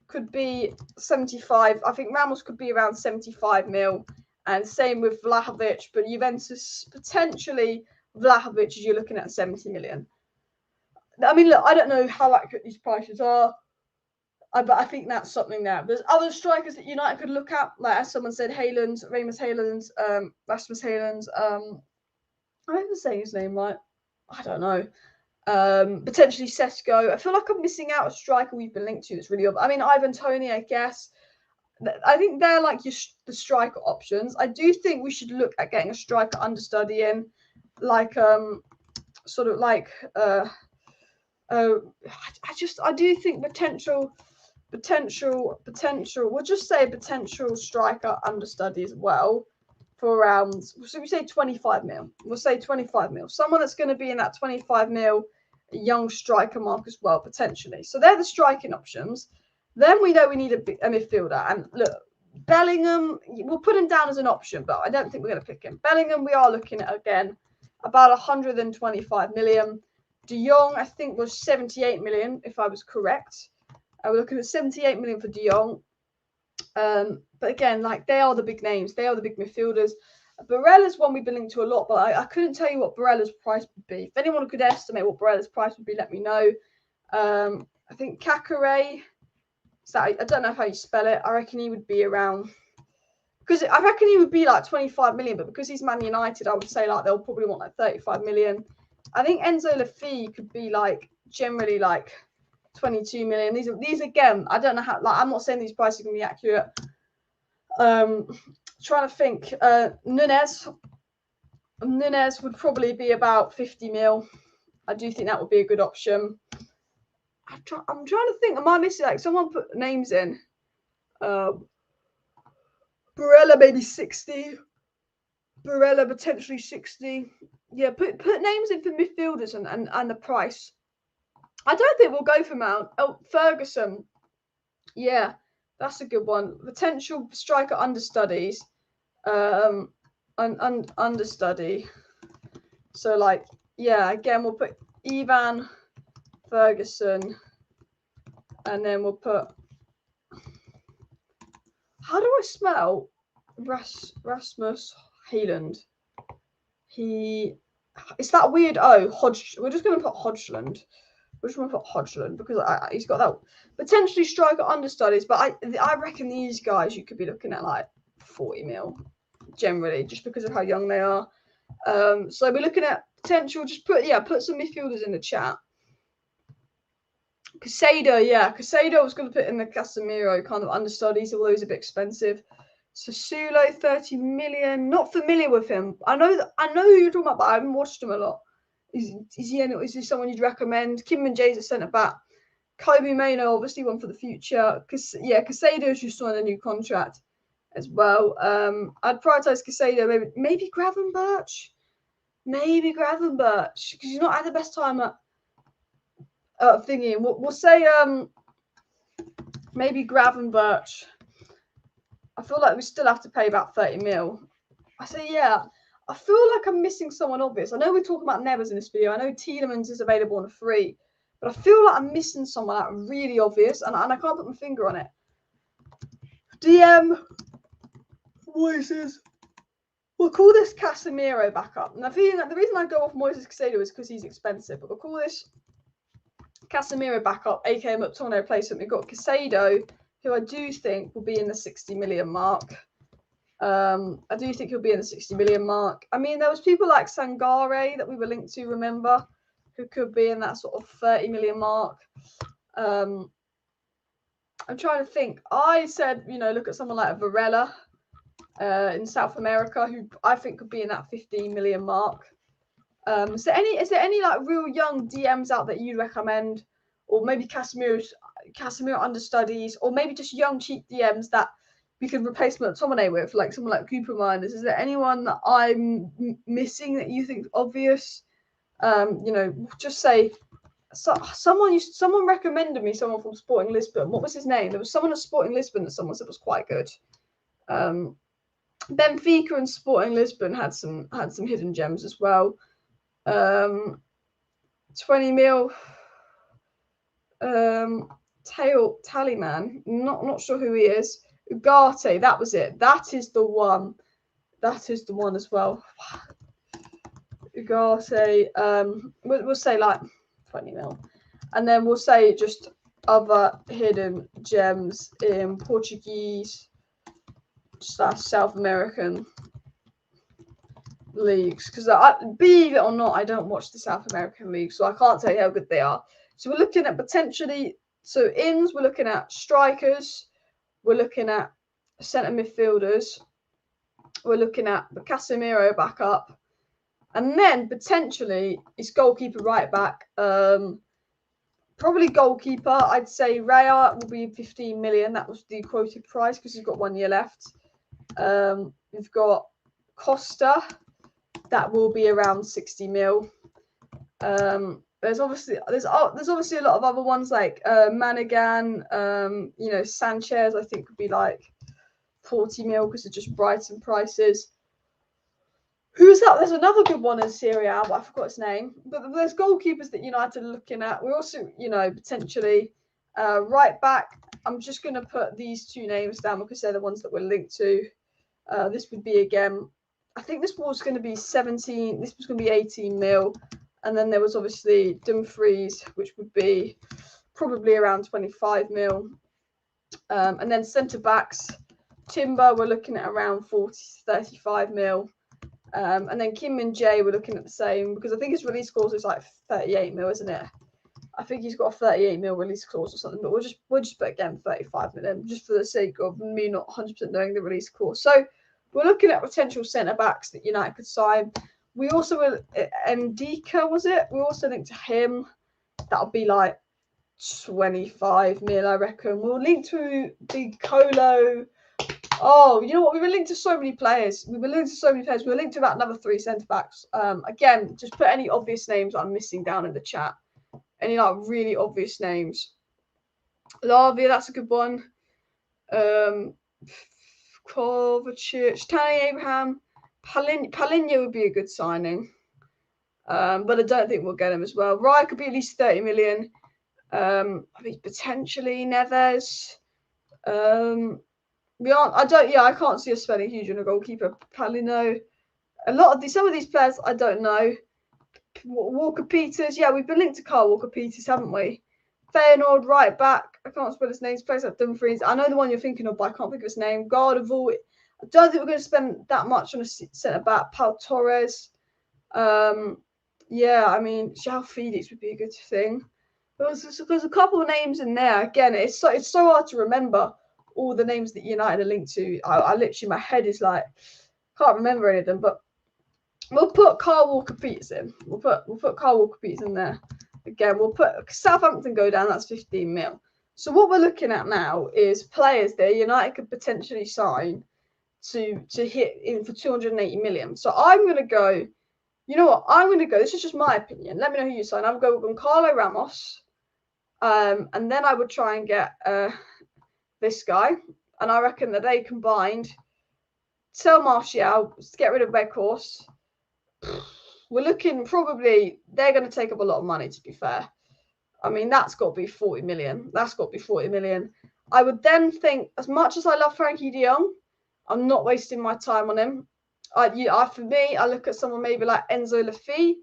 could be 75. I think Ramos could be around 75 mil. And same with Vlahovic, but Juventus potentially Vlahovic, you're looking at 70 million. I mean, look, I don't know how accurate these prices are, but I think that's something there. There's other strikers that United could look at, like as someone said, Rasmus Haaland. I haven't saying his name right. I don't know. Potentially Sesko. I feel like I'm missing out a striker we've been linked to that's really obvious. I mean, Ivan Toney, I guess. I think they're like the striker options. I do think we should look at getting a striker understudy in, like sort of like I do think potential. We'll just say potential striker understudy as well for around. So we say 25 mil. We'll say 25 mil. Someone that's going to be in that 25 mil young striker mark as well potentially. So they're the striking options. Then we know we need a midfielder. And look, Bellingham, we'll put him down as an option, but I don't think we're going to pick him. Bellingham, we are looking at again about 125 million. De Jong, I think, was 78 million, if I was correct. We're looking at 78 million for De Jong. But again, like they are the big names. They are the big midfielders. Barella's one we've been linked to a lot, but I couldn't tell you what Barella's price would be. If anyone could estimate what Barella's price would be, let me know. I think Kakare, I don't know how you spell it. I reckon he would be around, because I reckon he would be like 25 million, but because he's Man United, I would say like they'll probably want like 35 million. I think Enzo Laffi could be like generally like 22 million. These again, I don't know how, like I'm not saying these prices can be accurate. Trying to think, Nunez, Nunes would probably be about 50 mil. I do think that would be a good option. I'm trying to think. Am I missing? Like, someone put names in. Barella maybe 60. Barella potentially 60. Yeah, put names in for midfielders and the price. I don't think we'll go for Mount. Oh, Ferguson. Yeah, that's a good one. Potential striker understudies. Understudy. So, like, yeah, again, we'll put Ivan, Ferguson, and then we'll put. How do I spell Rasmus Haaland? It's that weird Hodge. We're just going to put Hodgland. We're just going to put Hodgland because he's got that potentially striker understudies. But I reckon these guys you could be looking at like 40 mil generally, just because of how young they are. So we're looking at potential. Just put some midfielders in the chat. Casado was going to put in the Casemiro kind of understudies, although he's a bit expensive. Sassuolo, 30 million. Not familiar with him. I know who you're talking about, but I haven't watched him a lot. Is he someone you'd recommend? Kim and Jay's a centre back. Kobe Mainoo, obviously one for the future. Casado's just signed a new contract as well. I'd prioritise Casado, maybe Gravenberch. Because he's not had the best time at thingy. We'll say maybe Gravenberch. I feel like we still have to pay about 30 mil. I say, yeah. I feel like I'm missing someone obvious. I know we're talking about Neves in this video. I know Tielemans is available on a free. But I feel like I'm missing someone that really obvious. And I can't put my finger on it. DM Moises. We'll call this Casemiro back up. And I feel like the reason I go off Moises Casado is because he's expensive. But we'll call this Casemiro back up, aka McTominay replacement. We've got Casado, who I do think will be in the 60 million mark. I do think he'll be in the 60 million mark. I mean, there was people like Sangare that we were linked to, remember, who could be in that sort of 30 million mark. I'm trying to think. I said, look at someone like Varela in South America, who I think could be in that 15 million mark. Is there any like real young DMs out that you recommend, or maybe Casemiro understudies, or maybe just young cheap DMs that we could replace McTominay with, like someone like Cooper Miners? Is there anyone that I'm missing that you think is obvious? Just say someone recommended me someone from Sporting Lisbon. What was his name? There was someone at Sporting Lisbon that someone said was quite good. Benfica and Sporting Lisbon had some hidden gems as well. 20 mil. Tallyman. Not sure who he is. Ugarte, that was it. That is the one. That is the one as well. Ugarte. We'll say like 20 mil. And then we'll say just other hidden gems in Portuguese / South American leagues. Because believe it or not, I don't watch the South American league, so I can't tell you how good they are. So we're looking at potentially, we're looking at strikers, we're looking at centre midfielders, we're looking at the Casemiro backup, and then potentially it's goalkeeper, right back. Probably goalkeeper. I'd say Raya will be 15 million. That was the quoted price because he's got 1 year left. We've got Costa. That will be around 60 mil. There's obviously a lot of other ones like Manigan, Sanchez. I think would be like 40 mil because of just Brighton prices. Who's that? There's another good one in Serie A, but I forgot his name. But there's goalkeepers that United are looking at. We're also, potentially right back. I'm just going to put these two names down because they're the ones that we're linked to. This would be, again, I think this was going to be 17. This was going to be 18 mil. And then there was obviously Dumfries, which would be probably around 25 mil. And then centre backs, Timber, we're looking at around 35 mil. And then Kim and Jay, we're looking at the same because I think his release clause is like 38 mil, isn't it? I think he's got a 38 mil release clause or something, but we'll just put again 35 million just for the sake of me not 100% knowing the release clause. So we're looking at potential centre backs that United could sign. We also were Ndika, was it? We also linked to him. That'll be like 25 mil, I reckon. We'll link to the Colo. Oh, you know what? We were linked to so many players. We were linked to about another 3 centre backs. Again, just put any obvious names I'm missing down in the chat. Any like really obvious names. Lavia, that's a good one. Kovacic, Abraham, Palinha would be a good signing. But I don't think we'll get him as well. Raya could be at least 30 million. I mean, potentially Neves. I can't see us spending huge on a goalkeeper. Palino. Some of these players I don't know. Walker Peters, yeah, we've been linked to Carl Walker Peters, haven't we? Feyenoord right back. I can't spell his name. Plays like Dumfries. I know the one you're thinking of, but I can't think of his name. Gardeval. I don't think we're going to spend that much on a centre back. Pau Torres. Yeah, I mean, João Felix would be a good thing. There's a couple of names in there. Again, it's so hard to remember all the names that United are linked to. I literally, my head is like, can't remember any of them. But we'll put Carl Walker Peters in. We'll put Carl Walker Peters in there. Again, we'll put Southampton go down. That's 15 mil. So what we're looking at now is players that United could potentially sign to hit in for 280 million. So I'm going to go. You know what? I'm going to go. This is just my opinion. Let me know who you sign. I would go with Gonçalo Ramos. And then I would try and get this guy. And I reckon that they combined sell Martial, get rid of Weghorst. We're looking probably, they're going to take up a lot of money, to be fair. I mean, that's got to be 40 million. I would then think, as much as I love Frankie de Jong, I'm not wasting my time on him. For me, I look at someone maybe like Enzo Laffi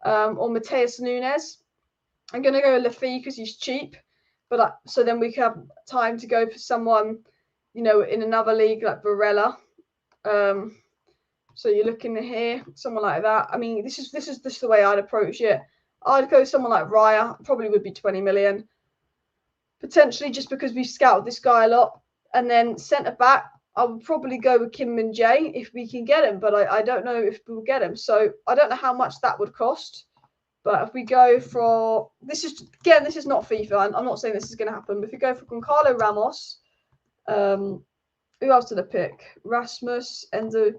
or Mateus Nunes. I'm going to go with Laffi because he's cheap. But so then we can have time to go for someone, in another league like Barella. So you're looking here, someone like that. I mean, this is just the way I'd approach it. I'd go someone like Raya, probably would be 20 million. Potentially just because we've scouted this guy a lot. And then centre back, I would probably go with Kim Min-jae if we can get him, but I don't know if we'll get him. So I don't know how much that would cost. But if we go for this is not FIFA. I'm not saying this is going to happen. But if we go for Gonçalo Ramos, who else did I pick? Rasmus, Enzo.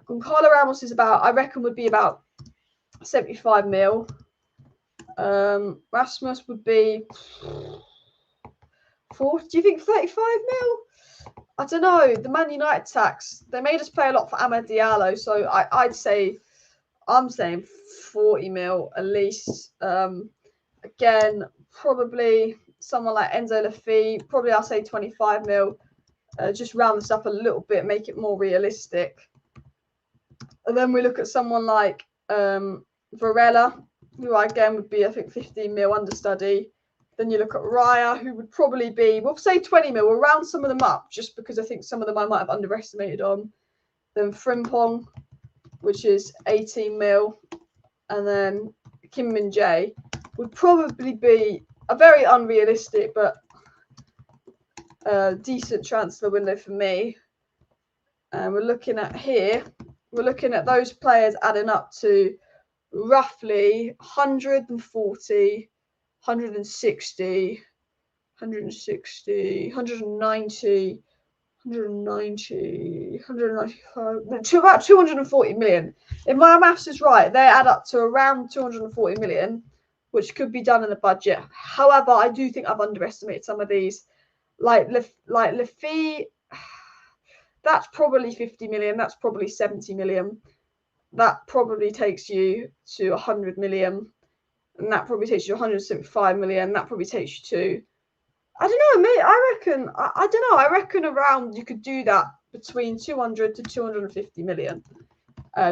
Gonçalo Ramos is I reckon would be about 75 mil. Rasmus would be 40. Do you think 35 mil? I don't know. The Man United tax. They made us pay a lot for Amad Diallo, so I'm saying 40 mil at least. Again, probably someone like Enzo Laffi. Probably I'll say 25 mil. Just round this up a little bit, make it more realistic. And then we look at someone like Varela, who again would be, I think, 15 mil understudy. Then you look at Raya, who would probably be, we'll say 20 mil. We'll round some of them up just because I think some of them I might have underestimated on. Then Frimpong, which is 18 mil. And then Kim Min-jae would probably be a very unrealistic but decent transfer window for me. And we're looking at those players adding up to roughly 140, 160, 190, 195, to about 240 million. If my maths is right, they add up to around 240 million, which could be done in the budget. However, I do think I've underestimated some of these. Like Laffi, that's probably 50 million. That's probably 70 million. That probably takes you to 100 million. And that probably takes you to 175 million. That probably takes you to, I don't know, mate. I reckon around you could do that between 200 to 250 million.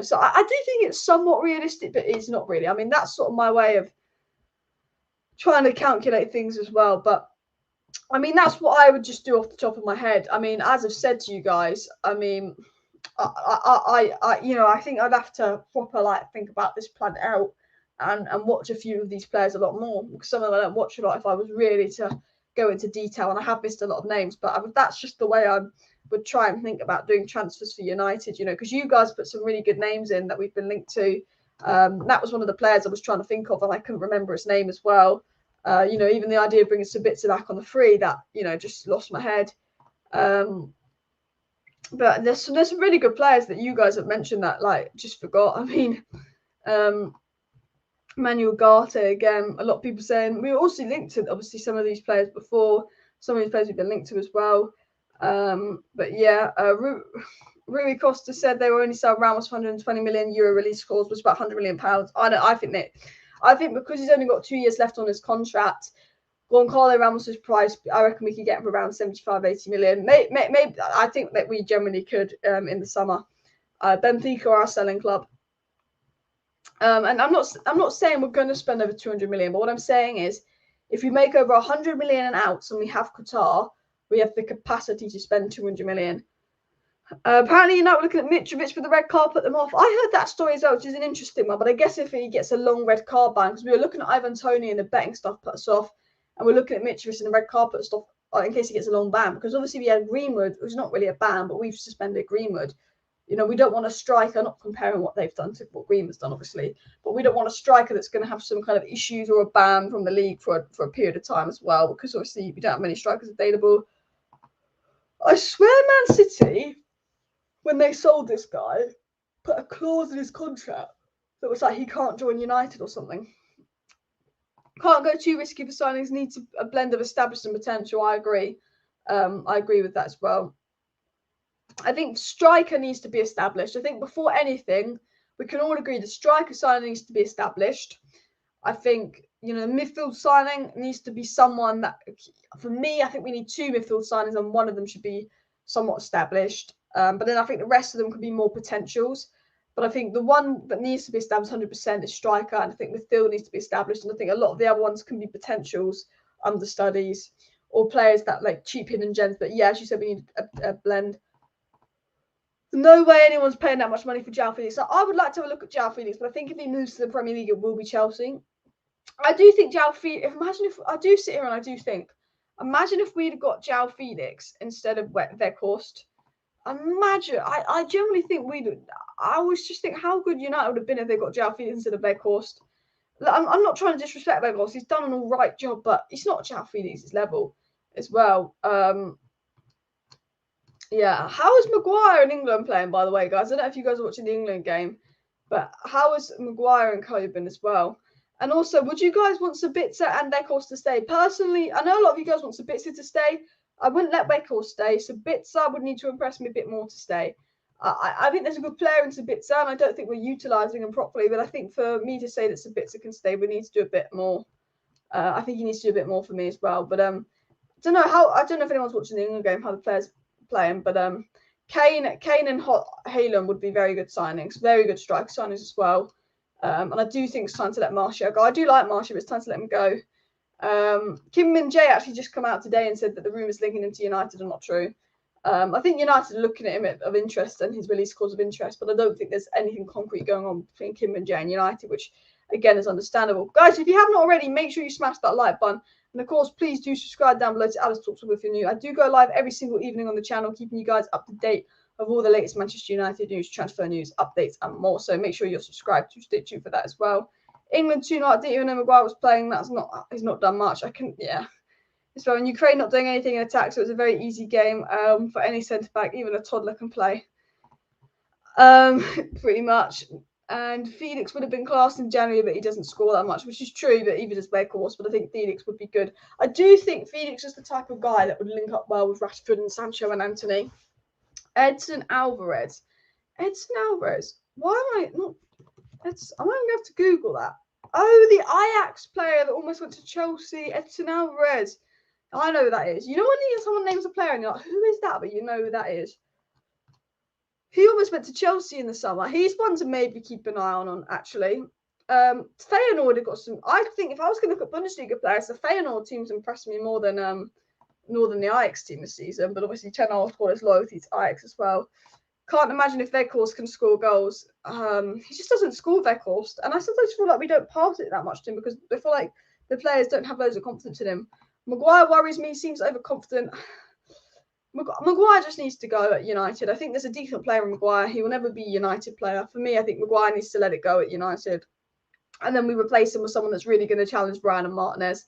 So I do think it's somewhat realistic, but it's not really. I mean, that's sort of my way of trying to calculate things as well. But I mean, that's what I would just do off the top of my head. I mean, as I've said to you guys, I mean, I think I'd have to proper think about this plan out and watch a few of these players a lot more, because some of them I don't watch a lot if I was really to go into detail, and I have missed a lot of names, but that's just the way I would try and think about doing transfers for United, you know, because you guys put some really good names in that we've been linked to. That was one of the players I was trying to think of, and I couldn't remember his name as well. You know, even the idea of bringing Sabitzer back on the free, that, you know, just lost my head. But there's some really good players that you guys have mentioned that, like, just forgot. I mean, Manuel Garte, again, a lot of people saying we were also linked to, obviously, some of these players before. Some of these players we've been linked to as well. But yeah, Rui Costa said they were only selling Ramos for 120 million euro release clause, was about 100 million pounds. I think because he's only got 2 years left on his contract, Goncalo Ramos's price, I reckon we could get him for around 75, 80 million. Maybe I think that we generally could in the summer. Benfica are our selling club. And I'm not saying we're going to spend over 200 million, but what I'm saying is, if we make over 100 million in outs and we have Qatar, we have the capacity to spend 200 million. Apparently, you're not looking at Mitrovic with the red card, put them off. I heard that story as well, which is an interesting one. But I guess if he gets a long red card ban, because we were looking at Ivan Toney and the betting stuff put us off, and we're looking at Mitrovic and the red card put us off in case he gets a long ban. Because obviously we had Greenwood, who's not really a ban, but we've suspended Greenwood. You know, we don't want a striker, not comparing what they've done to what Greenwood's done, obviously, but we don't want a striker that's going to have some kind of issues or a ban from the league for a period of time as well, because obviously we don't have many strikers available. I swear Man City, when they sold this guy, put a clause in his contract that was like he can't join United or something. Can't go too risky for signings, needs a blend of established and potential. I agree. I agree with that as well. I think striker needs to be established. I think before anything, we can all agree the striker signing needs to be established. I think, you know, the midfield signing needs to be someone that, for me, I think we need 2 midfield signings and one of them should be somewhat established. But then I think the rest of them could be more potentials. But I think the one that needs to be established 100% is striker. And I think midfield needs to be established. And I think a lot of the other ones can be potentials, understudies, or players that like cheap hidden gems. But yeah, as you said, we need a blend. No way anyone's paying that much money for João Felix. So I would like to have a look at João Felix, but I think if he moves to the Premier League, it will be Chelsea. I do think João Felix. Imagine if I do sit here and I do think, imagine if we'd got João Felix instead of Weghorst. Imagine. I generally think I always just think how good United would have been if they got João Felix instead of Weghorst. I'm not trying to disrespect Weghorst. He's done an all right job, but he's not João Felix's level as well. Yeah, how is Maguire in England playing, by the way, guys? I don't know if you guys are watching the England game, but how is Maguire and co been as well? And also, would you guys want Sabitzer and Weghorst to stay? Personally, I know a lot of you guys want Sabitzer to stay. I wouldn't let Weghorst stay. Sabitzer would need to impress me a bit more to stay. I think there's a good player in Sabitzer, and I don't think we're utilising him properly. But I think for me to say that Sabitzer can stay, we need to do a bit more. I think he needs to do a bit more for me as well. But I don't know if anyone's watching the England game, how the players playing, but Kane and Haaland would be very good signings, very good striker signings as well. And I do think it's time to let Martial go. I do like Martial, but it's time to let him go. Kim Min-jae actually just come out today and said that the rumours linking him to United are not true. I think United are looking at him of interest and his release clause of interest, but I don't think there's anything concrete going on between Kim Min-jae and United, which again is understandable. Guys, if you haven't already, make sure you smash that like button. And of course, please do subscribe down below to Alice Talks if you're new. I do go live every single evening on the channel, keeping you guys up to date of all the latest Manchester United news, transfer news, updates, and more. So make sure you're subscribed to stay tuned for that as well. England 2-0. I didn't even know Maguire was playing. He's not done much. It's well, in Ukraine not doing anything in attack, so it was a very easy game for any centre back, even a toddler can play. Pretty much. And Felix would have been classed in January, but he doesn't score that much, which is true, but even as Weghorst, but I think Felix would be good. I do think Felix is the type of guy that would link up well with Rashford and Sancho and Antony. Edson Alvarez. Why am I not? I'm going to have to Google that. Oh, the Ajax player that almost went to Chelsea, Edson Alvarez. I know who that is. You know when someone names a player and you're like, who is that? But you know who that is. He almost went to Chelsea in the summer. He's one to maybe keep an eye on actually. Feyenoord have got some. I think if I was going to look at Bundesliga players, the Feyenoord team's impressed me more than the Ajax team this season. But obviously, Ten Hag's got his loyalty to Ajax as well. Can't imagine if Weghorst can score goals. He just doesn't score Weghorst, and I sometimes feel like we don't pass it that much to him because I feel like the players don't have loads of confidence in him. Maguire worries me. Seems overconfident. Maguire just needs to go at United. I think there's a decent player in Maguire. He will never be a United player. For me, I think Maguire needs to let it go at United. And then we replace him with someone that's really going to challenge Brian and Martinez.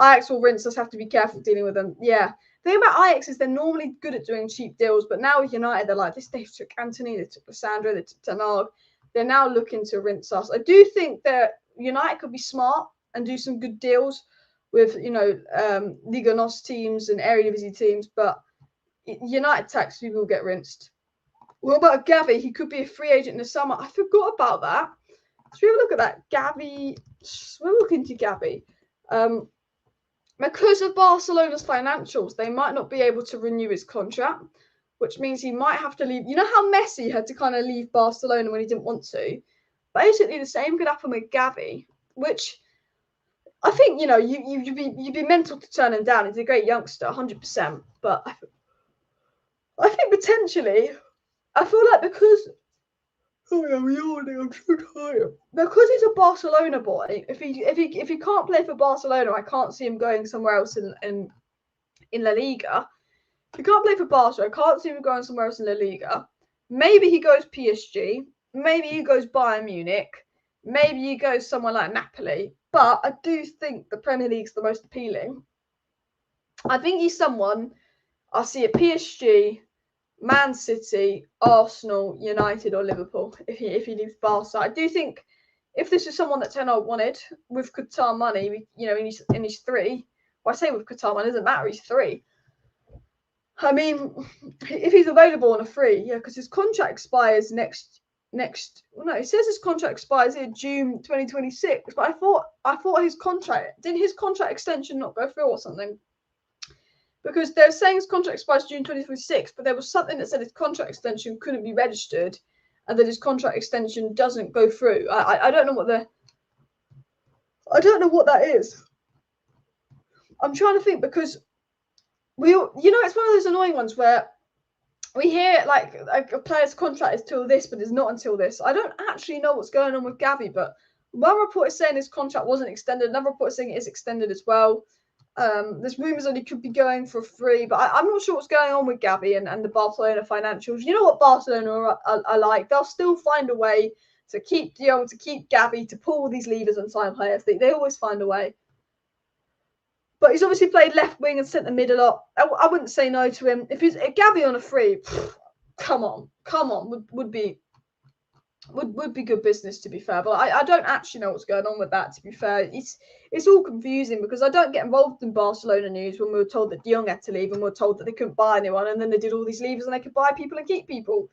Ajax will rinse us, have to be careful dealing with them. Yeah. The thing about Ajax is they're normally good at doing cheap deals, but now with United, they're like, they took Anthony, they took Lissandro, they took Tanag. They're now looking to rinse us. I do think that United could be smart and do some good deals with, Liga NOS teams and Eredivisie teams, but United tax people will get rinsed. What about Gavi? He could be a free agent in the summer. I forgot about that. Should we have a look at that? Gavi. We'll look into Gavi. Because of Barcelona's financials, they might not be able to renew his contract, which means he might have to leave. You know how Messi had to kind of leave Barcelona when he didn't want to? Basically, the same could happen with Gavi, which I think, you'd be mental to turn him down. He's a great youngster, 100%. But I think potentially, I feel like because I'm yawning, I'm so tired. Because he's a Barcelona boy, if he can't play for Barcelona, I can't see him going somewhere else in La Liga. If he can't play for Barcelona, I can't see him going somewhere else in La Liga. Maybe he goes PSG. Maybe he goes Bayern Munich. Maybe he goes somewhere like Napoli. But I do think the Premier League's the most appealing. I think he's someone I see at PSG, Man City, Arsenal, United, or Liverpool. If he leaves Barca, I do think if this is someone that Ten Hag wanted with Qatar money, in his 3. Well, I say with Qatar money, it doesn't matter. He's 3. I mean, if he's available on a free, yeah, because his contract expires next. Well, no, it says his contract expires in June 2026. But I thought his contract extension not go through or something? Because they're saying his contract expires June 2026, but there was something that said his contract extension couldn't be registered, and that his contract extension doesn't go through. I don't know what that is. I'm trying to think because it's one of those annoying ones where we hear like a player's contract is till this, but it's not until this. I don't actually know what's going on with Gavi, but one report is saying his contract wasn't extended. Another report is saying it is extended as well. There's rumours that he could be going for free, but I'm not sure what's going on with Gavi and the Barcelona financials. You know what Barcelona are like? They'll still find a way to keep De Jong, to keep Gavi, to pull these levers and sign players. They always find a way. But he's obviously played left wing and centre mid a lot. I wouldn't say no to him. If Gavi on a free, come on, would be good business, to be fair. But I don't actually know what's going on with that, to be fair. It's all confusing because I don't get involved in Barcelona news when we were told that De Jong had to leave and we were told that they couldn't buy anyone, and then they did all these levers and they could buy people and keep people.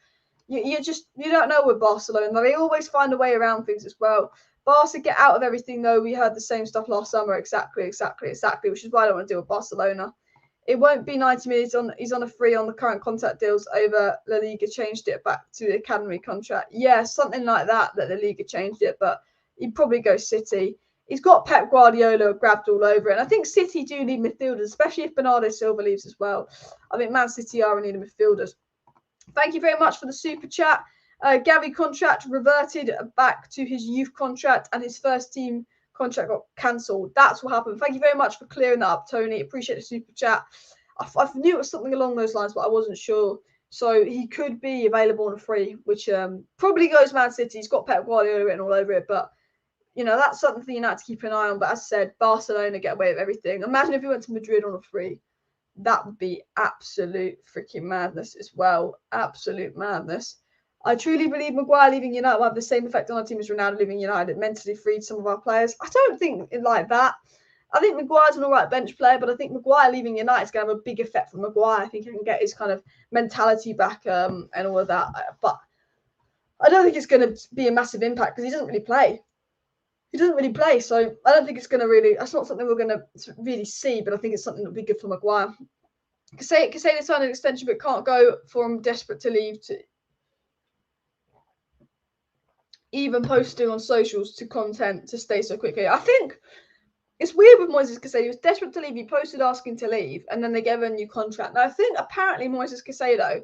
You don't know with Barcelona. They always find a way around things as well. Barca get out of everything, though. We heard the same stuff last summer. Exactly, which is why I don't want to deal with Barcelona. It won't be 90 minutes. He's on a free on the current contract deals over La Liga changed it back to the academy contract. Yeah, something like that La Liga changed it, but he'd probably go City. He's got Pep Guardiola grabbed all over it. And I think City do need midfielders, especially if Bernardo Silva leaves as well. I think Man City are in need of midfielders. Thank you very much for the super chat. Gavi contract reverted back to his youth contract and his first team contract got cancelled. That's what happened. Thank you very much for clearing that up, Tony. Appreciate the super chat. I knew it was something along those lines, but I wasn't sure. So he could be available on a free, which probably goes Man City. He's got Pep Guardiola written all over it, but that's something for United to keep an eye on. But as I said, Barcelona get away with everything. Imagine if he went to Madrid on a free. That would be absolute freaking madness as well. Absolute madness. I truly believe Maguire leaving United will have the same effect on our team as Ronaldo leaving United. It mentally freed some of our players. I don't think it like that. I think Maguire's an all right bench player, but I think Maguire leaving United is going to have a big effect for Maguire. I think he can get his kind of mentality back and all of that. But I don't think it's going to be a massive impact because he doesn't really play. So I don't think it's going to really. That's not something we're going to really see, but I think it's something that would be good for Maguire. Casado signed an extension but can't go from desperate to leave to even posting on socials to content to stay so quickly. I think it's weird with Moises Caicedo. He was desperate to leave. He posted asking to leave, and then they gave him a new contract. Now, I think apparently Moises Caicedo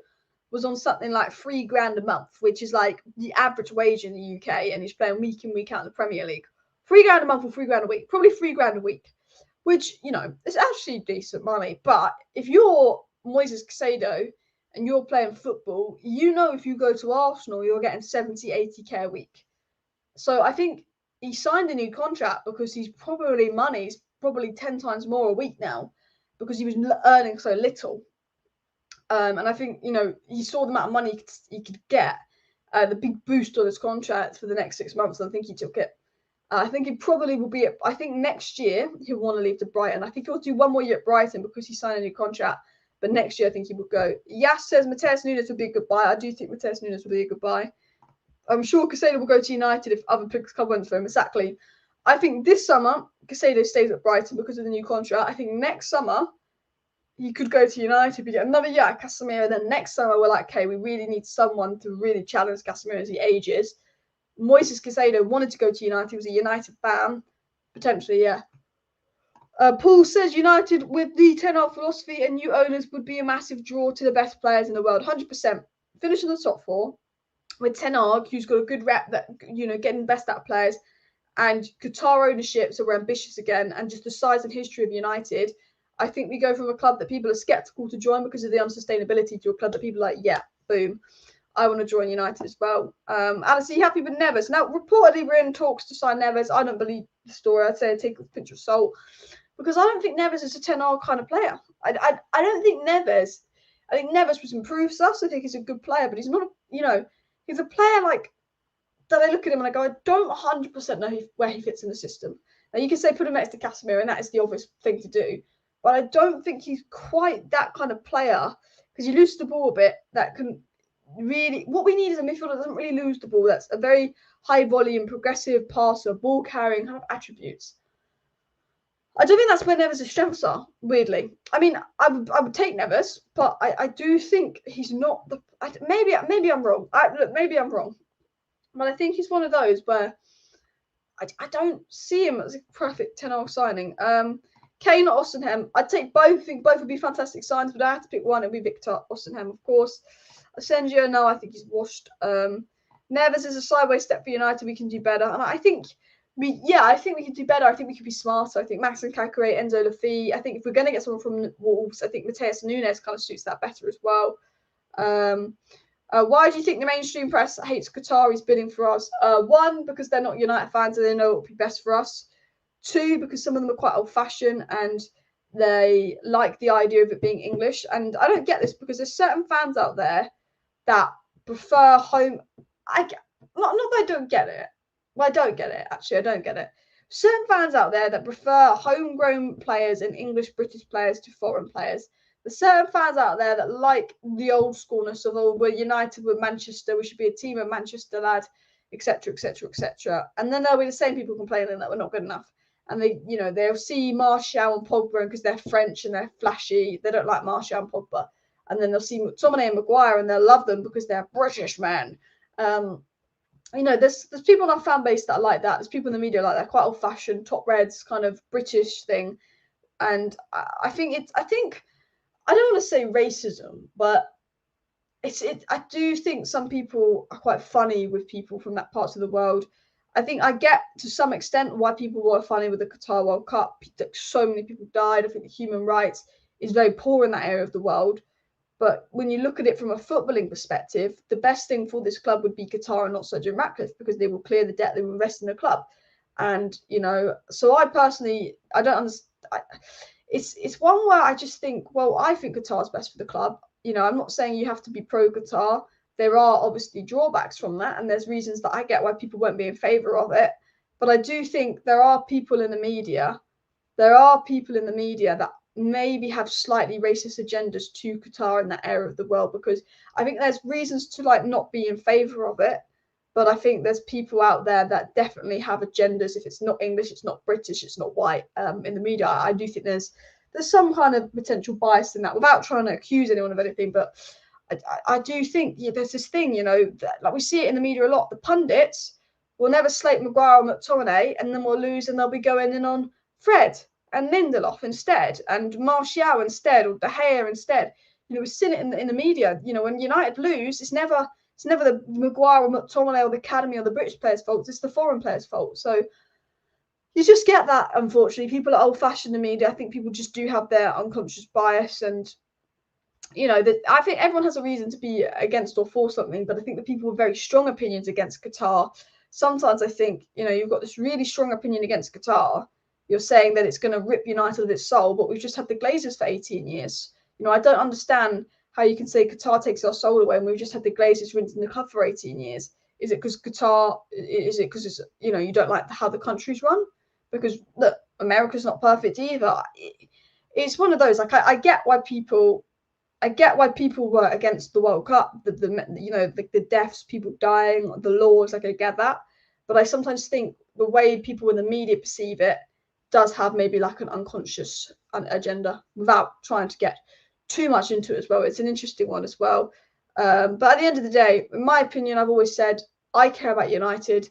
was on something like $3,000 a month, which is like the average wage in the UK, and he's playing week in, week out in the Premier League. $3,000 a month or $3,000 a week. Probably $3,000 a week, which, you know, is actually decent money. But if you're Moises Caicedo and you're playing football, you know if you go to Arsenal, you're getting 70, 80k a week. So I think he signed a new contract because he's probably 10 times more a week now because he was earning so little. And I think, you know, he saw the amount of money he could get, the big boost on his contract for the next 6 months. And I think he took it. I think he probably will be I think next year he'll want to leave to Brighton. I think he'll do 1 more year at Brighton because he signed a new contract. But next year I think he will go. Yas says Matheus Nunes would be a good buy. I do think Matheus Nunes would be a good buy. I'm sure Caicedo will go to United if other picks come in for him. Exactly. I think this summer Caicedo stays at Brighton because of the new contract. I think next summer he could go to United. We get another year at Casemiro. Then next summer we're like, okay, we really need someone to really challenge Casemiro as he ages. Moises Caicedo wanted to go to United. He was a United fan. Potentially, yeah. Paul says United with the 10-hour philosophy and new owners would be a massive draw to the best players in the world. 100%. Finish in the top 4 with Ten Hag, who's got a good rep that, you know, getting the best out of players, and Qatar ownership, so we're ambitious again, and just the size and history of United. I think we go from a club that people are skeptical to join because of the unsustainability to a club that people are like, yeah, boom. I want to join United as well. Alice, are you happy with Neves? Now, reportedly, we're in talks to sign Neves. I don't believe the story. I'd say take a pinch of salt because I don't think Neves is a 10-hour kind of player. I don't think Neves. I think Neves was improved us. I think he's a good player, but he's not. You know, he's a player like that. I look at him and I go, I don't 100% know where he fits in the system. Now you can say put him next to Casemiro, and that is the obvious thing to do. But I don't think he's quite that kind of player because he loses the ball a bit. That can. Really, what we need is a midfielder that doesn't really lose the ball. That's a very high volume, progressive passer, ball carrying kind of attributes. I don't think that's where Neves' strengths are. Weirdly, I mean, I would take Neves, but I do think he's not the. Maybe I'm wrong. Maybe I'm wrong, but I think he's one of those where I don't see him as a perfect 10-hour signing. Kane or Ostenham, I'd take both. I think both would be fantastic signs, but I have to pick one. It'd be Victor Ostenham, of course. Asensio, no, I think he's washed. Neves is a sideways step for United. We can do better, and I think we can do better. I think we could be smarter. I think Maxim Kakare, Enzo Lafi. I think if we're going to get someone from Wolves, I think Matheus Nunes kind of suits that better as well. Why do you think the mainstream press hates Qataris bidding for us? 1, because they're not United fans and they know what would be best for us. 2, because some of them are quite old-fashioned and they like the idea of it being English. And I don't get this because there's certain fans out there that prefer home. Not that I don't get it. Well, I don't get it, actually. I don't get it. Certain fans out there that prefer homegrown players and English British players to foreign players. There's certain fans out there that like the old schoolness of, oh, we're United with Manchester, we should be a team of Manchester, lad, etc., etc., etc. And then there'll be the same people complaining that we're not good enough. And they, you know, they'll see Martial and Pogba because they're French and they're flashy. They don't like Martial and Pogba. And then they'll see McTominay and Maguire and they'll love them because they're British men. You know, there's people in our fan base that are like that. There's people in the media like that, quite old-fashioned, top reds kind of British thing. And I think I don't want to say racism, but I do think some people are quite funny with people from that parts of the world. I think I get to some extent why people were funny with the Qatar World Cup. So many people died. I think the human rights is very poor in that area of the world. But when you look at it from a footballing perspective, the best thing for this club would be Qatar and not Sir Jim Ratcliffe because they will clear the debt, they will invest in the club. And, you know, so I personally, I don't understand. It's one where I just think, well, I think Qatar's best for the club. You know, I'm not saying you have to be pro-Qatar. There are obviously drawbacks from that. And there's reasons that I get why people won't be in favour of it. But I do think there are people in the media that maybe have slightly racist agendas to Qatar in that area of the world, because I think there's reasons to like not be in favour of it, but I think there's people out there that definitely have agendas. If it's not English, it's not British, it's not white. In the media, I do think there's some kind of potential bias in that, without trying to accuse anyone of anything. But I do think there's this thing, you know, that, like we see it in the media a lot. The pundits will never slate Maguire or McTominay, and then we'll lose, and they'll be going in on Fred and Lindelof instead, and Martial instead, or De Gea instead. You know, we've seen it in the media. You know, when United lose, it's never the Maguire or McTominay or the academy or the British players' fault. It's the foreign players' fault. So, you just get that, unfortunately. People are old-fashioned in the media. I think people just do have their unconscious bias, and I think everyone has a reason to be against or for something, but I think the people with very strong opinions against Qatar, sometimes I think, you've got this really strong opinion against Qatar. You're saying that it's going to rip United of its soul, but we've just had the Glazers for 18 years. I don't understand how you can say Qatar takes our soul away, and we've just had the Glazers rinsing the club for 18 years. Is it because Qatar? Is it because it's you don't like how the country's run? Because look, America's not perfect either. It's one of those. Like I get why people were against the World Cup, the deaths, people dying, the laws. Like I get that, but I sometimes think the way people in the media perceive it does have maybe like an unconscious agenda, without trying to get too much into it as well. It's an interesting one as well. But at the end of the day, in my opinion, I've always said I care about United.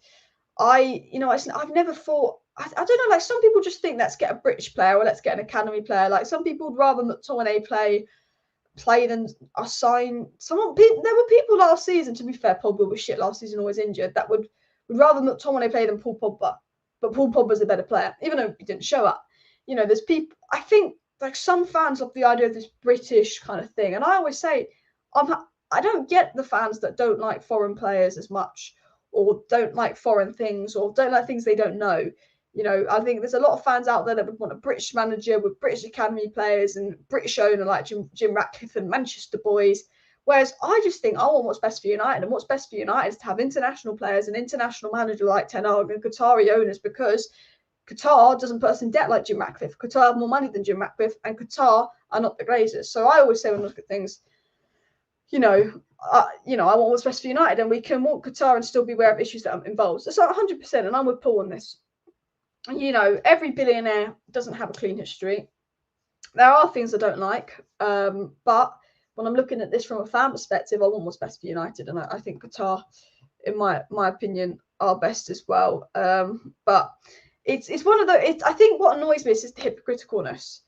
I've never thought. I don't know. Like some people just think let's get a British player or let's get an academy player. Like some people would rather McTominay play than assign someone. There were people last season, to be fair, Pogba was shit last season, always injured, that would rather McTominay play than Paul Pogba. But Paul Pogba's a better player, even though he didn't show up. There's people, I think, like some fans love the idea of this British kind of thing. And I always say, I don't get the fans that don't like foreign players as much, or don't like foreign things, or don't like things they don't know. I think there's a lot of fans out there that would want a British manager with British academy players and British owner like Jim Ratcliffe and Manchester boys. Whereas I just think I want what's best for United, and what's best for United is to have international players, an international manager like Ten Hag, and Qatari owners, because Qatar doesn't put us in debt like Jim Ratcliffe. Qatar have more money than Jim Ratcliffe, and Qatar are not the Glazers. So I always say when I look at things, I want what's best for United, and we can want Qatar and still be aware of issues that are involved. So 100%, and I'm with Paul on this. Every billionaire doesn't have a clean history. There are things I don't like, but when I'm looking at this from a fan perspective, I want what's best for United, and I think Qatar, in my opinion, are best as well. But it's one of the. I think what annoys me is the hypocriticalness.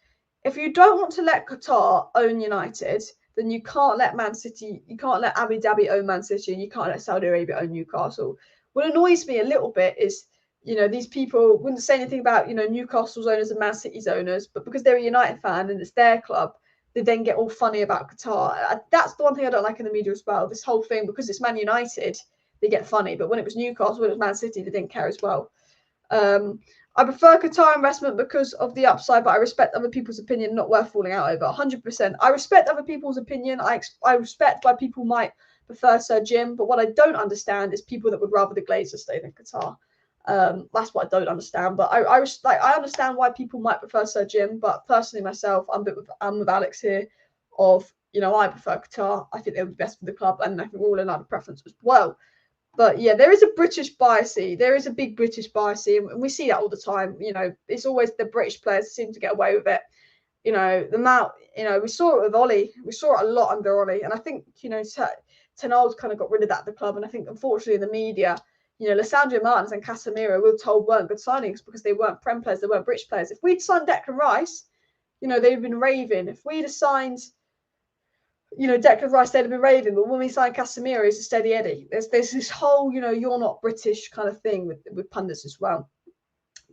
If you don't want to let Qatar own United, then you can't let Man City, you can't let Abu Dhabi own Man City, and you can't let Saudi Arabia own Newcastle. What annoys me a little bit is, these people wouldn't say anything about, Newcastle's owners and Man City's owners, but because they're a United fan and it's their club, they then get all funny about Qatar. That's the one thing I don't like in the media as well. This whole thing, because it's Man United, they get funny, but when it was Newcastle, when it was Man City, they didn't care as well. I prefer Qatar investment because of the upside, but I respect other people's opinion, not worth falling out over. 100%. I respect other people's opinion. I respect why people might prefer Sir Jim, but what I don't understand is people that would rather the Glazers stay than Qatar. That's what I don't understand. But I understand why people might prefer Sir Jim, but personally myself, I'm with Alex here. I prefer Qatar. I think they would be best for the club, and I think we're all in a preference as well. But yeah, there is a British bias. There is a big British bias, and we see that all the time. It's always the British players that seem to get away with it. The amount, we saw it with Ollie. We saw it a lot under Ollie, and I think Ten Hag's kind of got rid of that at the club. And I think, unfortunately, in the media, Lissandro Martins and Casemiro, we were told weren't good signings because they weren't Prem players, they weren't British players. If we'd signed Declan Rice, they'd have been raving. If we'd have signed, Declan Rice, they'd have been raving. But when we signed Casemiro, he's a steady Eddie. There's this whole, you're not British kind of thing with pundits as well.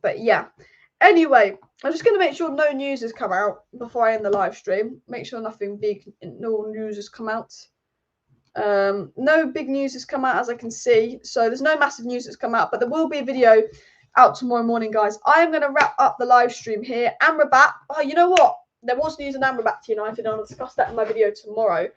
But yeah. Anyway, I'm just going to make sure no news has come out before I end the live stream. Make sure nothing big, no news has come out. No big news has come out, as I can see. So there's no massive news that's come out, but there will be a video out tomorrow morning, guys. I am going to wrap up the live stream here. Amrabat. Oh, you know what? There was news on Amrabat to United, and I'll discuss that in my video tomorrow.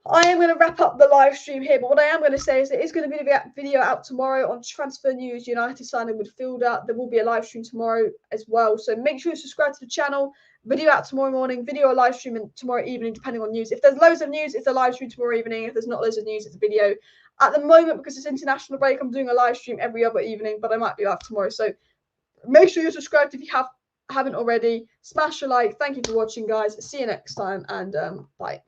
I am going to wrap up the live stream here, but what I am going to say is there is going to be a video out tomorrow on transfer news, United signing midfielder. There will be a live stream tomorrow as well. So make sure you subscribe to the channel. Video out tomorrow morning, video or live stream tomorrow evening, depending on news. If there's loads of news, it's a live stream tomorrow evening. If there's not loads of news, it's a video. At the moment, because it's international break, I'm doing a live stream every other evening, but I might be live tomorrow. So make sure you're subscribed if you haven't already. Smash a like. Thank you for watching, guys. See you next time, and bye.